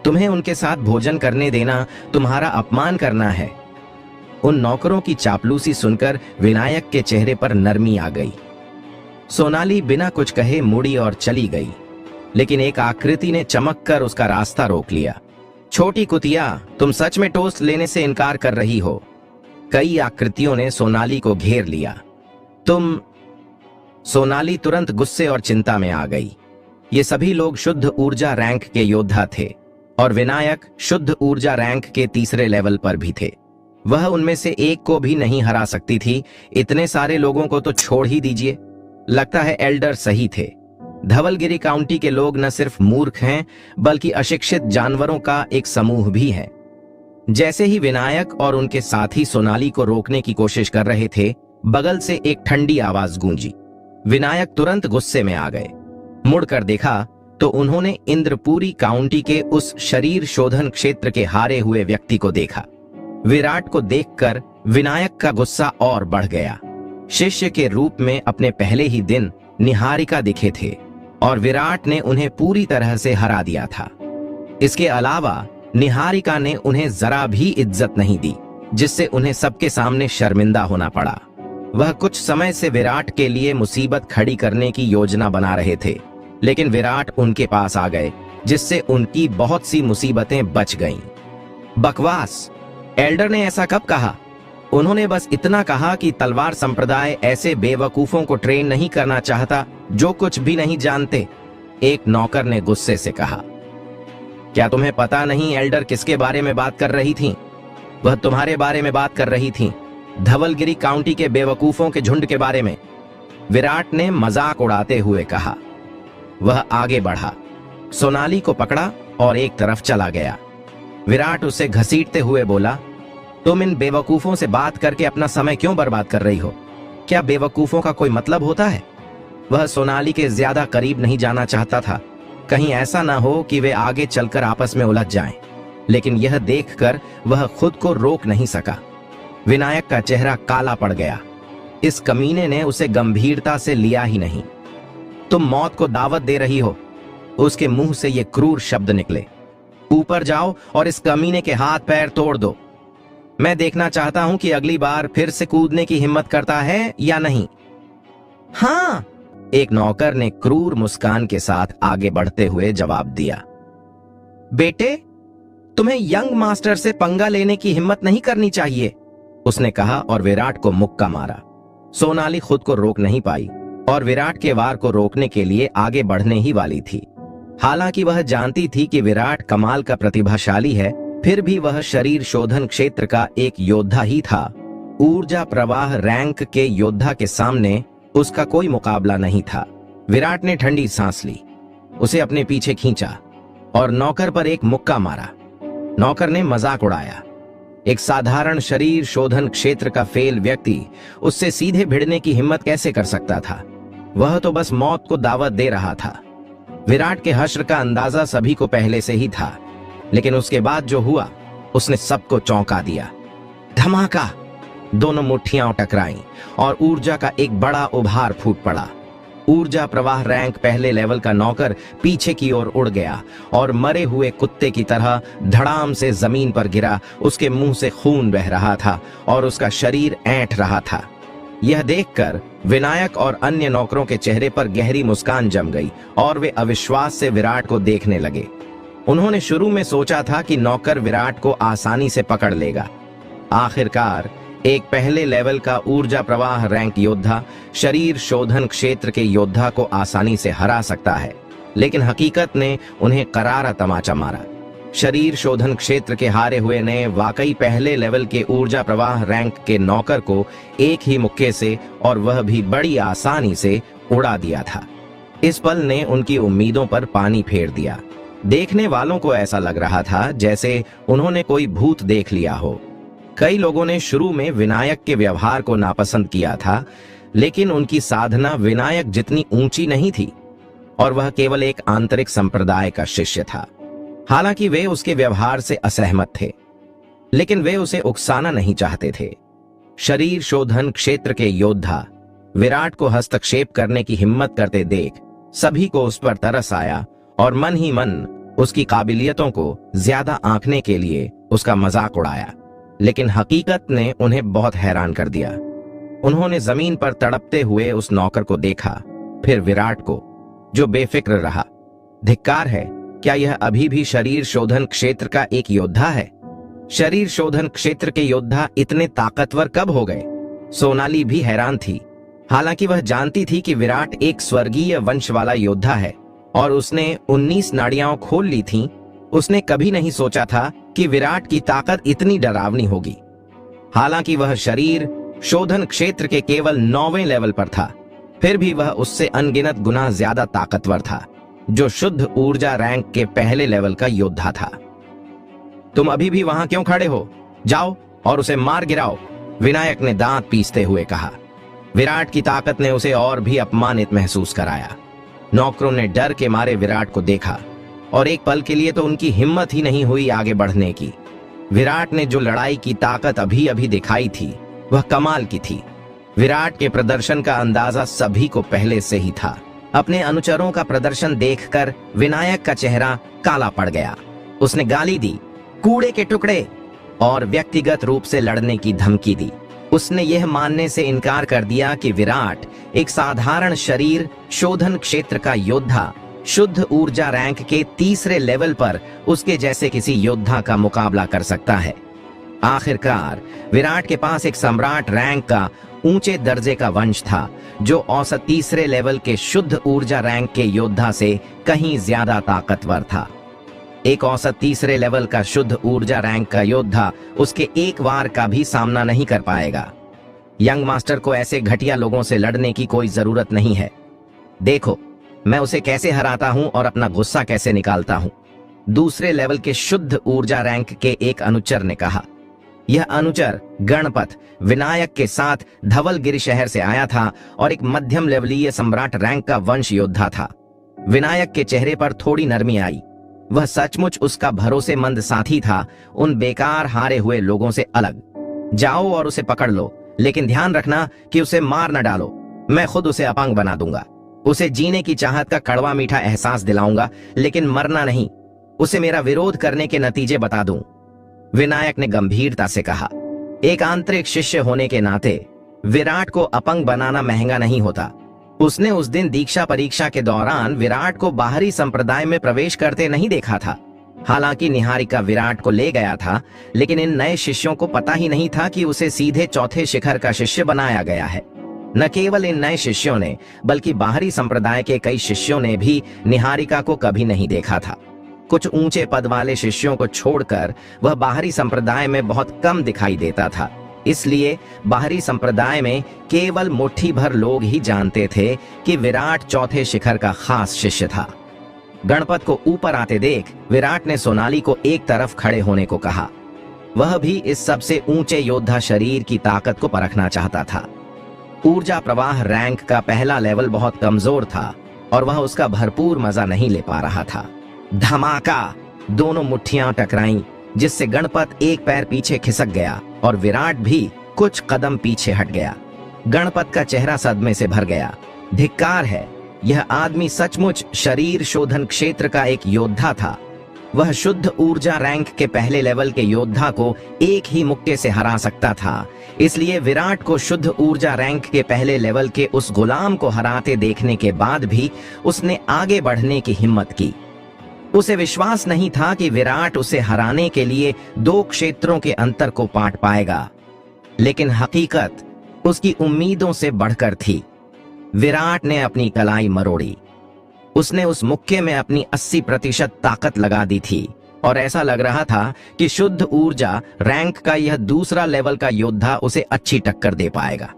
तुम्हें उनके साथ भोजन करने देना तुम्हारा अपमान करना है। उन नौकरों की चापलूसी सुनकर विनायक के चेहरे पर नरमी आ गई। सोनाली बिना कुछ कहे मुड़ी और चली गई, लेकिन एक आकृति ने चमक कर उसका रास्ता रोक लिया। छोटी कुतिया, तुम सच में टोस्ट लेने से इनकार कर रही हो? कई आकृतियों ने सोनाली को घेर लिया। तुम? सोनाली तुरंत गुस्से और चिंता में आ गई। ये सभी लोग शुद्ध ऊर्जा रैंक के योद्धा थे और विनायक शुद्ध ऊर्जा रैंक के तीसरे लेवल पर भी थे। वह उनमें से एक को भी नहीं हरा सकती थी। इतने सारे लोगों को तो छोड़ ही दीजिए। लगता है एल्डर सही थे। धवलगिरी काउंटी के लोग न सिर्फ मूर्ख हैं बल्कि अशिक्षित जानवरों का एक समूह भी है। जैसे ही विनायक और उनके साथी सोनाली को रोकने की कोशिश कर रहे थे, बगल से एक ठंडी आवाज गूंजी। विनायक तुरंत गुस्से में आ गए। मुड़कर देखा तो उन्होंने इंद्रपुरी काउंटी के उस शरीर शोधन क्षेत्र के हारे हुए व्यक्ति को देखा। विराट को देखकर विनायक का गुस्सा और बढ़ गया। शिष्य के रूप में अपने पहले ही दिन निहारिका दिखे थे और विराट ने उन्हें पूरी तरह से हरा दिया था। इसके अलावा निहारिका ने उन्हें जरा भी इज्जत नहीं दी, जिससे उन्हें सबके सामने शर्मिंदा होना पड़ा। वह कुछ समय से विराट के लिए मुसीबत खड़ी करने की योजना बना रहे थे, लेकिन विराट उनके पास आ गए, जिससे उनकी बहुत सी मुसीबतें बच गईं। बकवास! एल्डर ने ऐसा कब कहा? उन्होंने बस इतना कहा कि तलवार संप्रदाय ऐसे बेवकूफों को ट्रेन नहीं करना चाहता जो कुछ भी नहीं जानते। एक नौकर ने गुस्से से कहा, क्या तुम्हें पता नहीं एल्डर किसके बारे में बात कर रही थीं? वह तुम्हारे बारे में बात कर रही थीं, धवलगिरी काउंटी के बेवकूफों के झुंड के बारे में। विराट ने मजाक उड़ाते हुए कहा। वह आगे बढ़ा, सोनाली को पकड़ा और एक तरफ चला गया। विराट उसे घसीटते हुए बोला, तुम इन बेवकूफों से बात करके अपना समय क्यों बर्बाद कर रही हो? क्या बेवकूफों का कोई मतलब होता है? वह सोनाली के ज्यादा करीब नहीं जाना चाहता था, कहीं ऐसा ना हो कि वे आगे चलकर आपस में उलझ जाएं। लेकिन यह देखकर वह खुद को रोक नहीं सका। विनायक का चेहरा काला पड़ गया। इस कमीने ने उसे गंभीरता से लिया ही नहीं। तुम मौत को दावत दे रही हो? उसके मुंह से ये क्रूर शब्द निकले। ऊपर जाओ और इस कमीने के हाथ पैर तोड़ दो। मैं देखना चाहता हूं कि अगली बार फिर से कूदने की हिम्मत करता है या नहीं। हाँ, एक नौकर ने क्रूर मुस्कान के साथ आगे बढ़ते हुए जवाब दिया। बेटे, तुम्हें यंग मास्टर से पंगा लेने की हिम्मत नहीं करनी चाहिए, उसने कहा और विराट को मुक्का मारा। सोनाली खुद को रोक नहीं पाई और विराट के वार को रोकने के लिए आगे बढ़ने ही वाली थी। हालांकि वह जानती थी कि विराट कमाल का प्रतिभाशाली है, फिर भी वह शरीर शोधन क्षेत्र का एक योद्धा ही था। ऊर्जा प्रवाह रैंक के योद्धा के सामने उसका कोई मुकाबला नहीं था। विराट ने ठंडी सांस ली, उसे अपने पीछे खींचा और नौकर पर एक मुक्का मारा। नौकर ने मजाक उड़ाया। एक साधारण शरीर शोधन क्षेत्र का फेल व्यक्ति उससे सीधे भिड़ने की हिम्मत कैसे कर सकता था? वह तो बस मौत को दावत दे रहा था। विराट के हश्र का अंदाजा सभी को पहले से ही था, लेकिन उसके बाद जो हुआ उसने सबको चौंका दिया। धमाका! दोनों मुट्ठियां टकराईं और ऊर्जा का एक बड़ा उभार फूट पड़ा। ऊर्जा प्रवाह रैंक पहले लेवल का नौकर पीछे की ओर उड़ गया और मरे हुए कुत्ते की तरह धड़ाम से जमीन पर गिरा। उसके मुंह से खून बह रहा था और उसका शरीर ऐंठ रहा था। यह देखकर विनायक और अन्य नौकरों के चेहरे पर गहरी मुस्कान जम गई और वे अविश्वास से विराट को देखने लगे। उन्होंने शुरू में सोचा था कि नौकर विराट को आसानी से पकड़ लेगा। आखिरकार एक पहले लेवल का ऊर्जा प्रवाह रैंक योद्धा शरीर शोधन क्षेत्र के योद्धा को आसानी से हरा सकता है, लेकिन हकीकत ने उन्हें करारा तमाचा मारा। शरीर शोधन क्षेत्र के हारे हुए ने वाकई पहले लेवल के ऊर्जा प्रवाह रैंक के नौकर को एक ही मुक्के से, और वह भी बड़ी आसानी से, उड़ा दिया था। इस पल ने उनकी उम्मीदों पर पानी फेर दिया। देखने वालों को ऐसा लग रहा था जैसे उन्होंने कोई भूत देख लिया हो। कई लोगों ने शुरू में विनायक के व्यवहार को नापसंद किया था, लेकिन उनकी साधना विनायक जितनी ऊंची नहीं थी और वह केवल एक आंतरिक संप्रदाय का शिष्य था। हालांकि वे उसके व्यवहार से असहमत थे, लेकिन वे उसे उकसाना नहीं चाहते थे। शरीर शोधन क्षेत्र के योद्धा विराट को हस्तक्षेप करने की हिम्मत करते देख सभी को उस पर तरस आया और मन ही मन उसकी काबिलियतों को ज्यादा आंकने के लिए उसका मजाक उड़ाया। लेकिन हकीकत ने उन्हें बहुत हैरान कर दिया। उन्होंने जमीन पर तड़पते हुए उस नौकर को देखा, फिर विराट को, जो बेफिक्र रहा। धिक्कार है, क्या यह अभी भी शरीर शोधन क्षेत्र का एक योद्धा है? शरीर शोधन क्षेत्र के योद्धा इतने ताकतवर कब हो गए? सोनाली भी हैरान थी। हालांकि वह जानती थी कि विराट एक स्वर्गीय वंश वाला योद्धा है और उसने 19 नाड़ियां खोल ली थीं, उसने कभी नहीं सोचा था कि विराट की ताकत इतनी डरावनी होगी। हालांकि वह शरीर शोधन क्षेत्र के केवल 9वें लेवल पर था, फिर भी वह उससे अनगिनत गुना ज्यादा ताकतवर था, जो शुद्ध ऊर्जा रैंक के पहले लेवल का योद्धा था। तुम अभी भी वहां क्यों खड़े हो? जाओ और उसे मार गिराओ, विनायक ने दांत पीसते हुए कहा। विराट की ताकत ने उसे और भी अपमानित महसूस कराया। नौकरों ने डर के मारे विराट को देखा और एक पल के लिए तो उनकी हिम्मत ही नहीं हुई आगे बढ़ने की। विराट ने जो लड़ाई की ताकत अभी अभी दिखाई थी, वह कमाल की थी। विराट के प्रदर्शन का अंदाजा सभी को पहले से ही था। अपने अनुचरों का प्रदर्शन देखकर विनायक का चेहरा काला पड़ गया। उसने गाली दी, कूड़े के टुकड़े, और व्यक्तिगत रूप से लड़ने की धमकी दी। उसने यह मानने से इनकार कर दिया कि विराट एक साधारण शरीर शोधन क्षेत्र का योद्धा शुद्ध ऊर्जा रैंक के 3रे लेवल पर उसके जैसे किसी योद्धा का मुकाबला कर सकता है। आखिरकार विराट के पास एक सम्राट रैंक का ऊंचे दर्जे का वंश था, जो औसत 3रे लेवल के शुद्ध ऊर्जा रैंक के योद्धा से कहीं ज्यादा ताकतवर था। एक औसत 3रे लेवल का शुद्ध ऊर्जा रैंक का योद्धा उसके एक वार का भी सामना नहीं कर पाएगा। यंग मास्टर को ऐसे घटिया लोगों से लड़ने की कोई जरूरत नहीं है। देखो मैं उसे कैसे हराता हूं और अपना गुस्सा कैसे निकालता हूं, दूसरे लेवल के शुद्ध ऊर्जा रैंक के एक अनुचर ने कहा। यह अनुचर गणपत विनायक के साथ धवलगिरी शहर से आया था और एक मध्यम लेवलीय सम्राट रैंक का वंश योद्धा था। विनायक के चेहरे पर थोड़ी नरमी आई। वह सचमुच उसका भरोसेमंद साथी था, उन बेकार हारे हुए लोगों से अलग। जाओ और उसे पकड़ लो, लेकिन ध्यान रखना कि उसे मार न डालो। मैं खुद उसे अपंग बना दूंगा। उसे जीने की चाहत का कड़वा मीठा एहसास दिलाऊंगा, लेकिन मरना नहीं। उसे मेरा विरोध करने के नतीजे बता दूं, विनायक ने गंभीरता से कहा। एक आंतरिक शिष्य होने के नाते विराट को अपंग बनाना महंगा नहीं होता। उसने उस दिन दीक्षा परीक्षा के दौरान विराट को बाहरी संप्रदाय में प्रवेश करते नहीं देखा था। हालांकि निहारिका विराट को ले गया था, लेकिन इन नए शिष्यों को पता ही नहीं था कि उसे सीधे चौथे शिखर का शिष्य बनाया गया है। न केवल इन नए शिष्यों ने, बल्कि बाहरी संप्रदाय के कई शिष्यों ने भी निहारिका को कभी नहीं देखा था। कुछ ऊंचे पद वाले शिष्यों को छोड़कर वह बाहरी संप्रदाय में बहुत कम दिखाई देता था। इसलिए बाहरी संप्रदाय में केवल मुट्ठी भर लोग ही जानते थे कि विराट चौथे शिखर का खास शिष्य था। गणपत को ऊपर आते देख विराट ने सोनाली को एक तरफ खड़े होने को कहा। वह भी इस सबसे ऊंचे योद्धा शरीर की ताकत को परखना चाहता था। ऊर्जा प्रवाह रैंक का पहला लेवल बहुत कमजोर था और वह उसका भरपूर मजा नहीं ले पा रहा था। धमाका! दोनों मुट्ठियां टकराईं, जिससे गणपत एक पैर पीछे खिसक गया और विराट भी कुछ कदम पीछे हट गया। गणपत का चेहरा सदमे से भर गया। धिक्कार है, यह आदमी सचमुच शरीर शोधन क्षेत्र का एक योद्धा था। वह शुद्ध ऊर्जा रैंक के पहले लेवल के योद्धा को एक ही मुक्के से हरा सकता था। इसलिए विराट को शुद्ध ऊर्जा रैंक के पहले लेवल के उस गुलाम को हराते देखने के बाद भी उसने आगे बढ़ने की हिम्मत की। उसे विश्वास नहीं था कि विराट उसे हराने के लिए 2 क्षेत्रों के अंतर को पाट पाएगा। लेकिन हकीकत उसकी उम्मीदों से बढ़कर थी। विराट ने अपनी कलाई मरोड़ी। उसने उस मुक्के में अपनी 80% ताकत लगा दी थी और ऐसा लग रहा था कि शुद्ध ऊर्जा रैंक का यह दूसरा लेवल का योद्धा उसे अच्छी टक्कर दे पाएगा।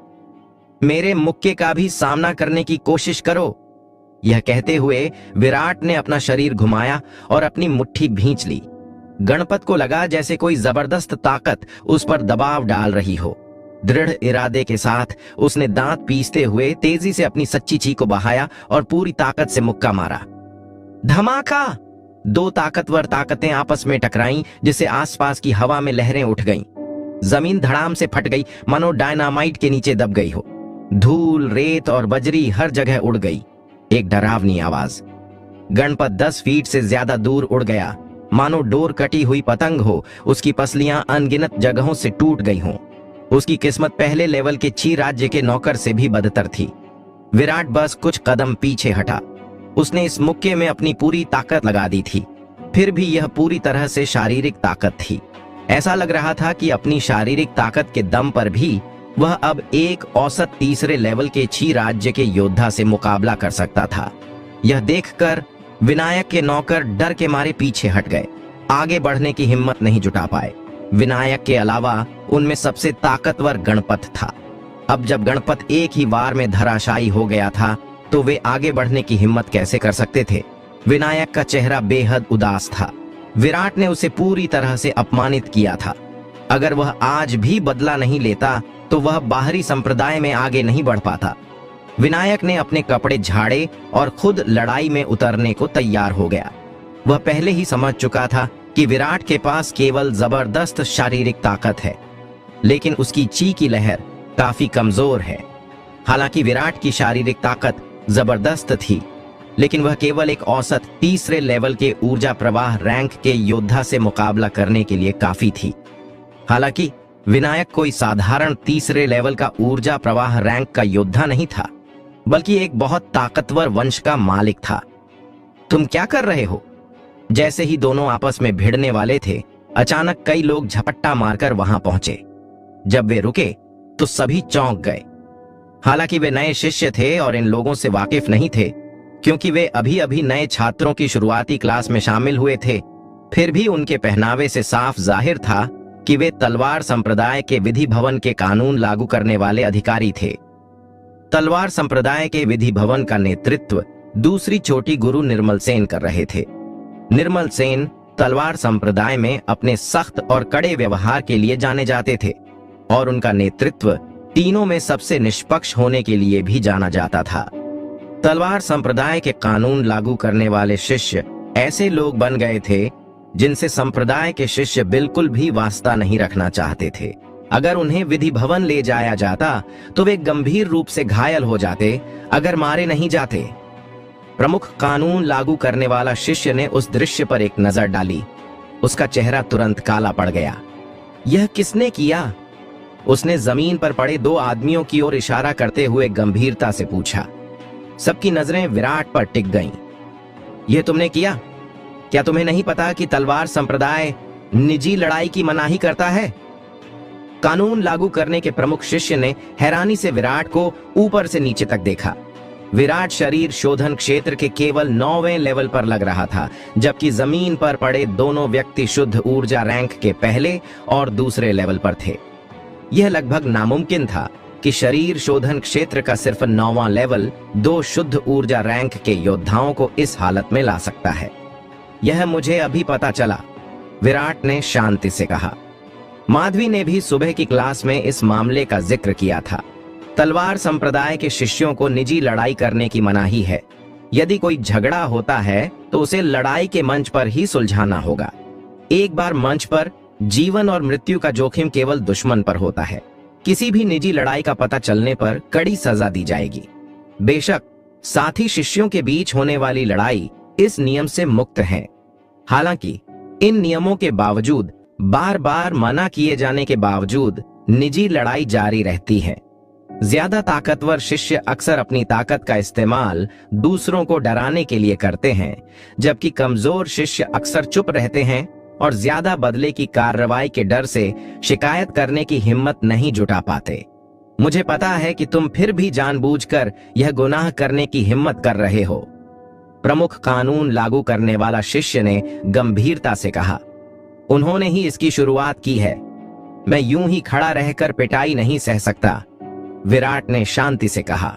मेरे मुक्के का भी सामना करने की कोशिश करो। यह कहते हुए विराट ने अपना शरीर घुमाया और अपनी मुट्ठी भींच ली। गणपत को लगा जैसे कोई जबरदस्त ताकत उस पर दबाव डाल रही हो। दृढ़ इरादे के साथ उसने दांत पीसते हुए तेजी से अपनी सच्ची चीख को बहाया और पूरी ताकत से मुक्का मारा। धमाका! 2 ताकतवर ताकतें आपस में टकराईं, जिससे आसपास की हवा में लहरें उठ गईं। जमीन धड़ाम से फट गई, मानो डायनामाइट के नीचे दब गई हो। धूल, रेत और बजरी हर जगह उड़ गई। एक डरावनी आवाज। गणपत 10 फीट से ज्यादा दूर उड़ गया, मानो डोर कटी हुई पतंग हो। उसकी पसलियां अनगिनत जगहों से टूट गई हों। उसकी किस्मत पहले लेवल के ची राज्य के नौकर से भी बदतर थी। विराट बस कुछ कदम पीछे हटा। उसने इस मुक्के में अपनी पूरी ताकत लगा दी थी, फिर भी यह पूरी तरह से शारीरिक ताकत थी। ऐसा लग रहा था कि अपनी शारीरिक ताकत के दम पर भी वह अब एक औसत तीसरे लेवल के छी राज्य के योद्धा से मुकाबला कर सकता था। यह देखकर विनायक के नौकर डर के मारे पीछे हट गए, आगे बढ़ने की हिम्मत नहीं जुटा पाए। विनायक के अलावा उनमें सबसे ताकतवर गणपत था। अब जब गणपत एक ही बार में धराशायी हो गया था, तो वे आगे बढ़ने की हिम्मत कैसे कर सकते थे। विनायक का चेहरा बेहद उदास था। विराट ने उसे पूरी तरह से अपमानित किया था। अगर वह आज भी बदला नहीं लेता तो वह बाहरी संप्रदाय में आगे नहीं बढ़ पाता। विनायक ने अपने कपड़े झाड़े और खुद लड़ाई में उतरने को तैयार हो गया। वह पहले ही समझ चुका था कि विराट के पास केवल जबरदस्त शारीरिक ताकत है, लेकिन उसकी ची की लहर काफी कमजोर है। हालांकि विराट की शारीरिक ताकत जबरदस्त थी, लेकिन वह केवल एक औसत तीसरे लेवल के ऊर्जा प्रवाह रैंक के योद्धा से मुकाबला करने के लिए काफी थी। हालांकि विनायक कोई साधारण तीसरे लेवल का ऊर्जा प्रवाह रैंक का योद्धा नहीं था, बल्कि एक बहुत ताकतवर वंश का मालिक था। तुम क्या कर रहे हो? जैसे ही दोनों आपस में भिड़ने वाले थे, अचानक कई लोग झपट्टा मारकर वहां पहुंचे। जब वे रुके तो सभी चौंक गए। हालांकि वे नए शिष्य थे और इन लोगों से वाकिफ नहीं थे, क्योंकि वे अभी अभी नए छात्रों की शुरुआती क्लास में शामिल हुए थे। फिर भी उनके पहनावे से साफ जाहिर था कि वे तलवार संप्रदाय के विधि भवन के कानून लागू करने वाले अधिकारी थे। तलवार संप्रदाय के विधि भवन का नेतृत्व दूसरी छोटी गुरु निर्मल सेन कर रहे थे। निर्मल सेन तलवार संप्रदाय में अपने सख्त और कड़े व्यवहार के लिए जाने जाते थे और उनका नेतृत्व तीनों में सबसे निष्पक्ष होने के लिए भी जाना जाता था। तलवार संप्रदाय के कानून लागू करने वाले शिष्य ऐसे लोग बन गए थे जिनसे संप्रदाय के शिष्य बिल्कुल भी वास्ता नहीं रखना चाहते थे। अगर उन्हें विधि भवन ले जाया जाता तो वे गंभीर रूप से घायल हो जाते, अगर मारे नहीं जाते। प्रमुख कानून लागू करने वाला शिष्य ने उस दृश्य पर एक नजर डाली। उसका चेहरा तुरंत काला पड़ गया। यह किसने किया? उसने जमीन पर पड़े 2 आदमियों की ओर इशारा करते हुए गंभीरता से पूछा। सबकी नजरें विराट पर टिक गईं। यह तुमने किया? क्या तुम्हें नहीं पता कि तलवार संप्रदाय निजी लड़ाई की मनाही करता है? कानून लागू करने के प्रमुख शिष्य ने हैरानी से विराट को ऊपर से नीचे तक देखा। विराट शरीर शोधन क्षेत्र के केवल 9वें लेवल पर लग रहा था, जबकि जमीन पर पड़े दोनों व्यक्ति शुद्ध ऊर्जा रैंक के पहले और दूसरे लेवल पर थे। यह लगभग नामुमकिन था कि शरीर शोधन क्षेत्र का सिर्फ 9वां लेवल 2 शुद्ध ऊर्जा रैंक के योद्धाओं को इस हालत में ला सकता है। यह मुझे अभी पता चला, विराट ने शांति से कहा। माधवी ने भी सुबह की क्लास में इस मामले का जिक्र किया था। तलवार संप्रदाय के शिष्यों को निजी लड़ाई करने की मनाही है। यदि कोई झगड़ा होता है तो उसे लड़ाई के मंच पर ही सुलझाना होगा। एक बार मंच पर जीवन और मृत्यु का जोखिम केवल दुश्मन पर होता है। किसी भी निजी लड़ाई का पता चलने पर कड़ी सजा दी जाएगी। बेशक साथी शिष्यों के बीच होने वाली लड़ाई इस नियम से मुक्त है। हालांकि इन नियमों के बावजूद, बार बार मना किए जाने के बावजूद निजी लड़ाई जारी रहती है। ज्यादा ताकतवर शिष्य अक्सर अपनी ताकत का इस्तेमाल दूसरों को डराने के लिए करते हैं, जबकि कमजोर शिष्य अक्सर चुप रहते हैं और ज्यादा बदले की कार्रवाई के डर से शिकायत करने की हिम्मत नहीं जुटा पाते। मुझे पता है कि तुम फिर भी जानबूझकर यह गुनाह करने की हिम्मत कर रहे हो। प्रमुख कानून लागू करने वाला शिष्य ने गंभीरता से कहा। उन्होंने ही इसकी शुरुआत की है। मैं यूं ही खड़ा रहकर पिटाई नहीं सह सकता, विराट ने शांति से कहा।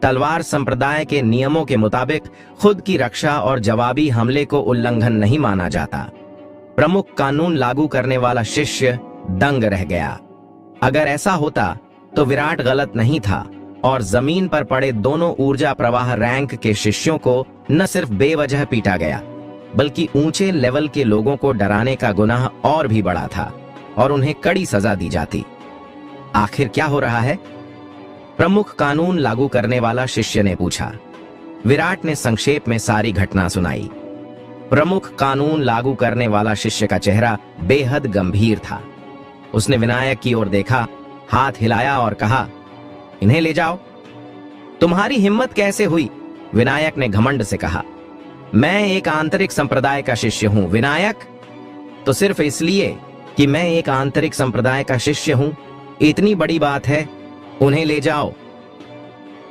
तलवार संप्रदाय के नियमों के मुताबिक खुद की रक्षा और जवाबी हमले को उल्लंघन नहीं माना जाता। प्रमुख कानून लागू करने वाला शिष्य दंग रह गया। अगर ऐसा होता तो विराट गलत नहीं था और जमीन पर पड़े दोनों ऊर्जा प्रवाह रैंक के शिष्यों को न सिर्फ बेवजह पीटा गया, बल्कि ऊंचे लेवल के लोगों को डराने का गुनाह और भी बड़ा था और उन्हें कड़ी सजा दी जाती। आखिर क्या हो रहा है? प्रमुख कानून लागू करने वाला शिष्य ने पूछा। विराट ने संक्षेप में सारी घटना सुनाई। प्रमुख कानून लागू करने वाला शिष्य का चेहरा बेहद गंभीर था। उसने विनायक की ओर देखा, हाथ हिलाया और कहा, इन्हें ले जाओ। तुम्हारी हिम्मत कैसे हुई? विनायक ने घमंड से कहा। मैं एक आंतरिक संप्रदाय का शिष्य हूं। विनायक, तो सिर्फ इसलिए कि मैं एक आंतरिक संप्रदाय का शिष्य हूं, इतनी बड़ी बात है? उन्हें ले जाओ।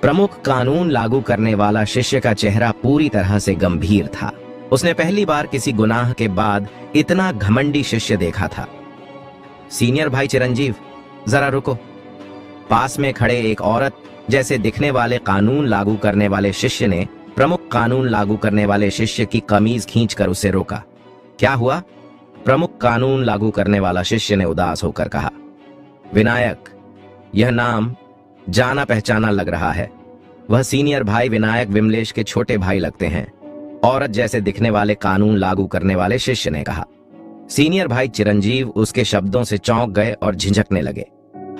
प्रमुख कानून लागू करने वाला शिष्य का चेहरा पूरी तरह से गंभीर था। उसने पहली बार किसी गुनाह के बाद इतना घमंडी शिष्य देखा था। सीनियर भाई चिरंजीव, जरा रुको। पास में खड़े एक औरत जैसे दिखने वाले कानून लागू करने वाले शिष्य ने प्रमुख कानून लागू करने वाले शिष्य की कमीज खींचकर उसे रोका। क्या हुआ? प्रमुख कानून लागू करने वाला शिष्य ने उदास होकर कहा। विनायक, यह नाम जाना पहचाना लग रहा है। वह सीनियर भाई विनायक विमलेश के छोटे भाई लगते हैं, औरत जैसे दिखने वाले कानून लागू करने वाले शिष्य ने कहा। सीनियर भाई चिरंजीव उसके शब्दों से चौंक गए और झिझकने लगे।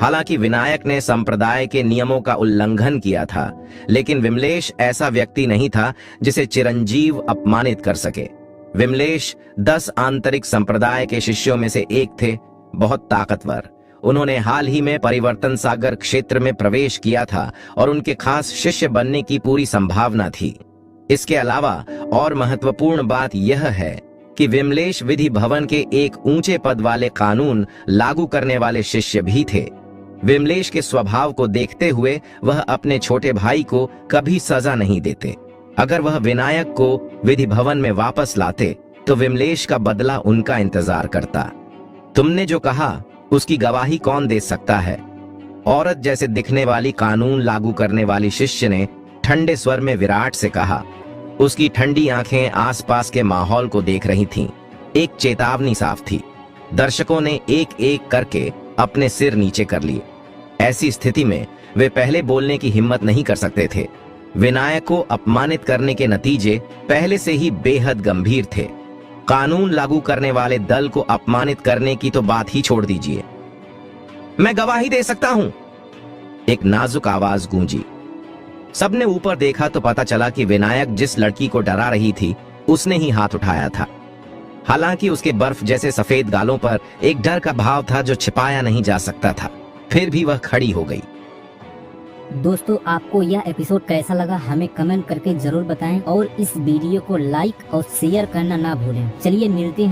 हालांकि विनायक ने संप्रदाय के नियमों का उल्लंघन किया था, लेकिन विमलेश ऐसा व्यक्ति नहीं था जिसे चिरंजीव अपमानित कर सके। विमलेश 10 आंतरिक संप्रदाय के शिष्यों में से एक थे, बहुत ताकतवर। उन्होंने हाल ही में परिवर्तन सागर क्षेत्र में प्रवेश किया था और उनके खास शिष्य बनने की पूरी संभावना थी। इसके अलावा और महत्वपूर्ण बात यह है कि विमलेश विधि भवन के एक ऊंचे पद वाले कानून लागू करने वाले शिष्य भी थे। विमलेश के स्वभाव को देखते हुए वह अपने छोटे भाई को कभी सजा नहीं देते। अगर वह विनायक को विधि भवन में वापस लाते तो विमलेश का बदला उनका इंतजार करता। तुमने जो कहा उसकी गवाही कौन दे सकता है? औरत जैसे दिखने वाली कानून लागू करने वाली शिष्य ने ठंडे स्वर में विराट से कहा। उसकी ठंडी आंखें आसपास के माहौल को देख रही थीं। एक चेतावनी साफ थी। दर्शकों ने एक एक करके अपने सिर नीचे कर लिए। ऐसी स्थिति में वे पहले बोलने की हिम्मत नहीं कर सकते थे। विनायक को अपमानित करने के नतीजे पहले से ही बेहद गंभीर थे। कानून लागू करने वाले दल को अपमानित करने की तो बात ही छोड़ दीजिए। मैं गवाही दे सकता हूं, एक नाजुक आवाज गूंजी। सबने ऊपर देखा तो पता चला कि विनायक जिस लड़की को डरा रही थी उसने ही हाथ उठाया था। हालांकि उसके बर्फ जैसे सफेद गालों पर एक डर का भाव था जो छिपाया नहीं जा सकता था। फिर भी वह खड़ी हो गई। दोस्तों, आपको यह एपिसोड कैसा लगा हमें कमेंट करके जरूर बताएं और इस वीडियो को लाइक और शेयर करना ना भूलें। चलिए मिलते हैं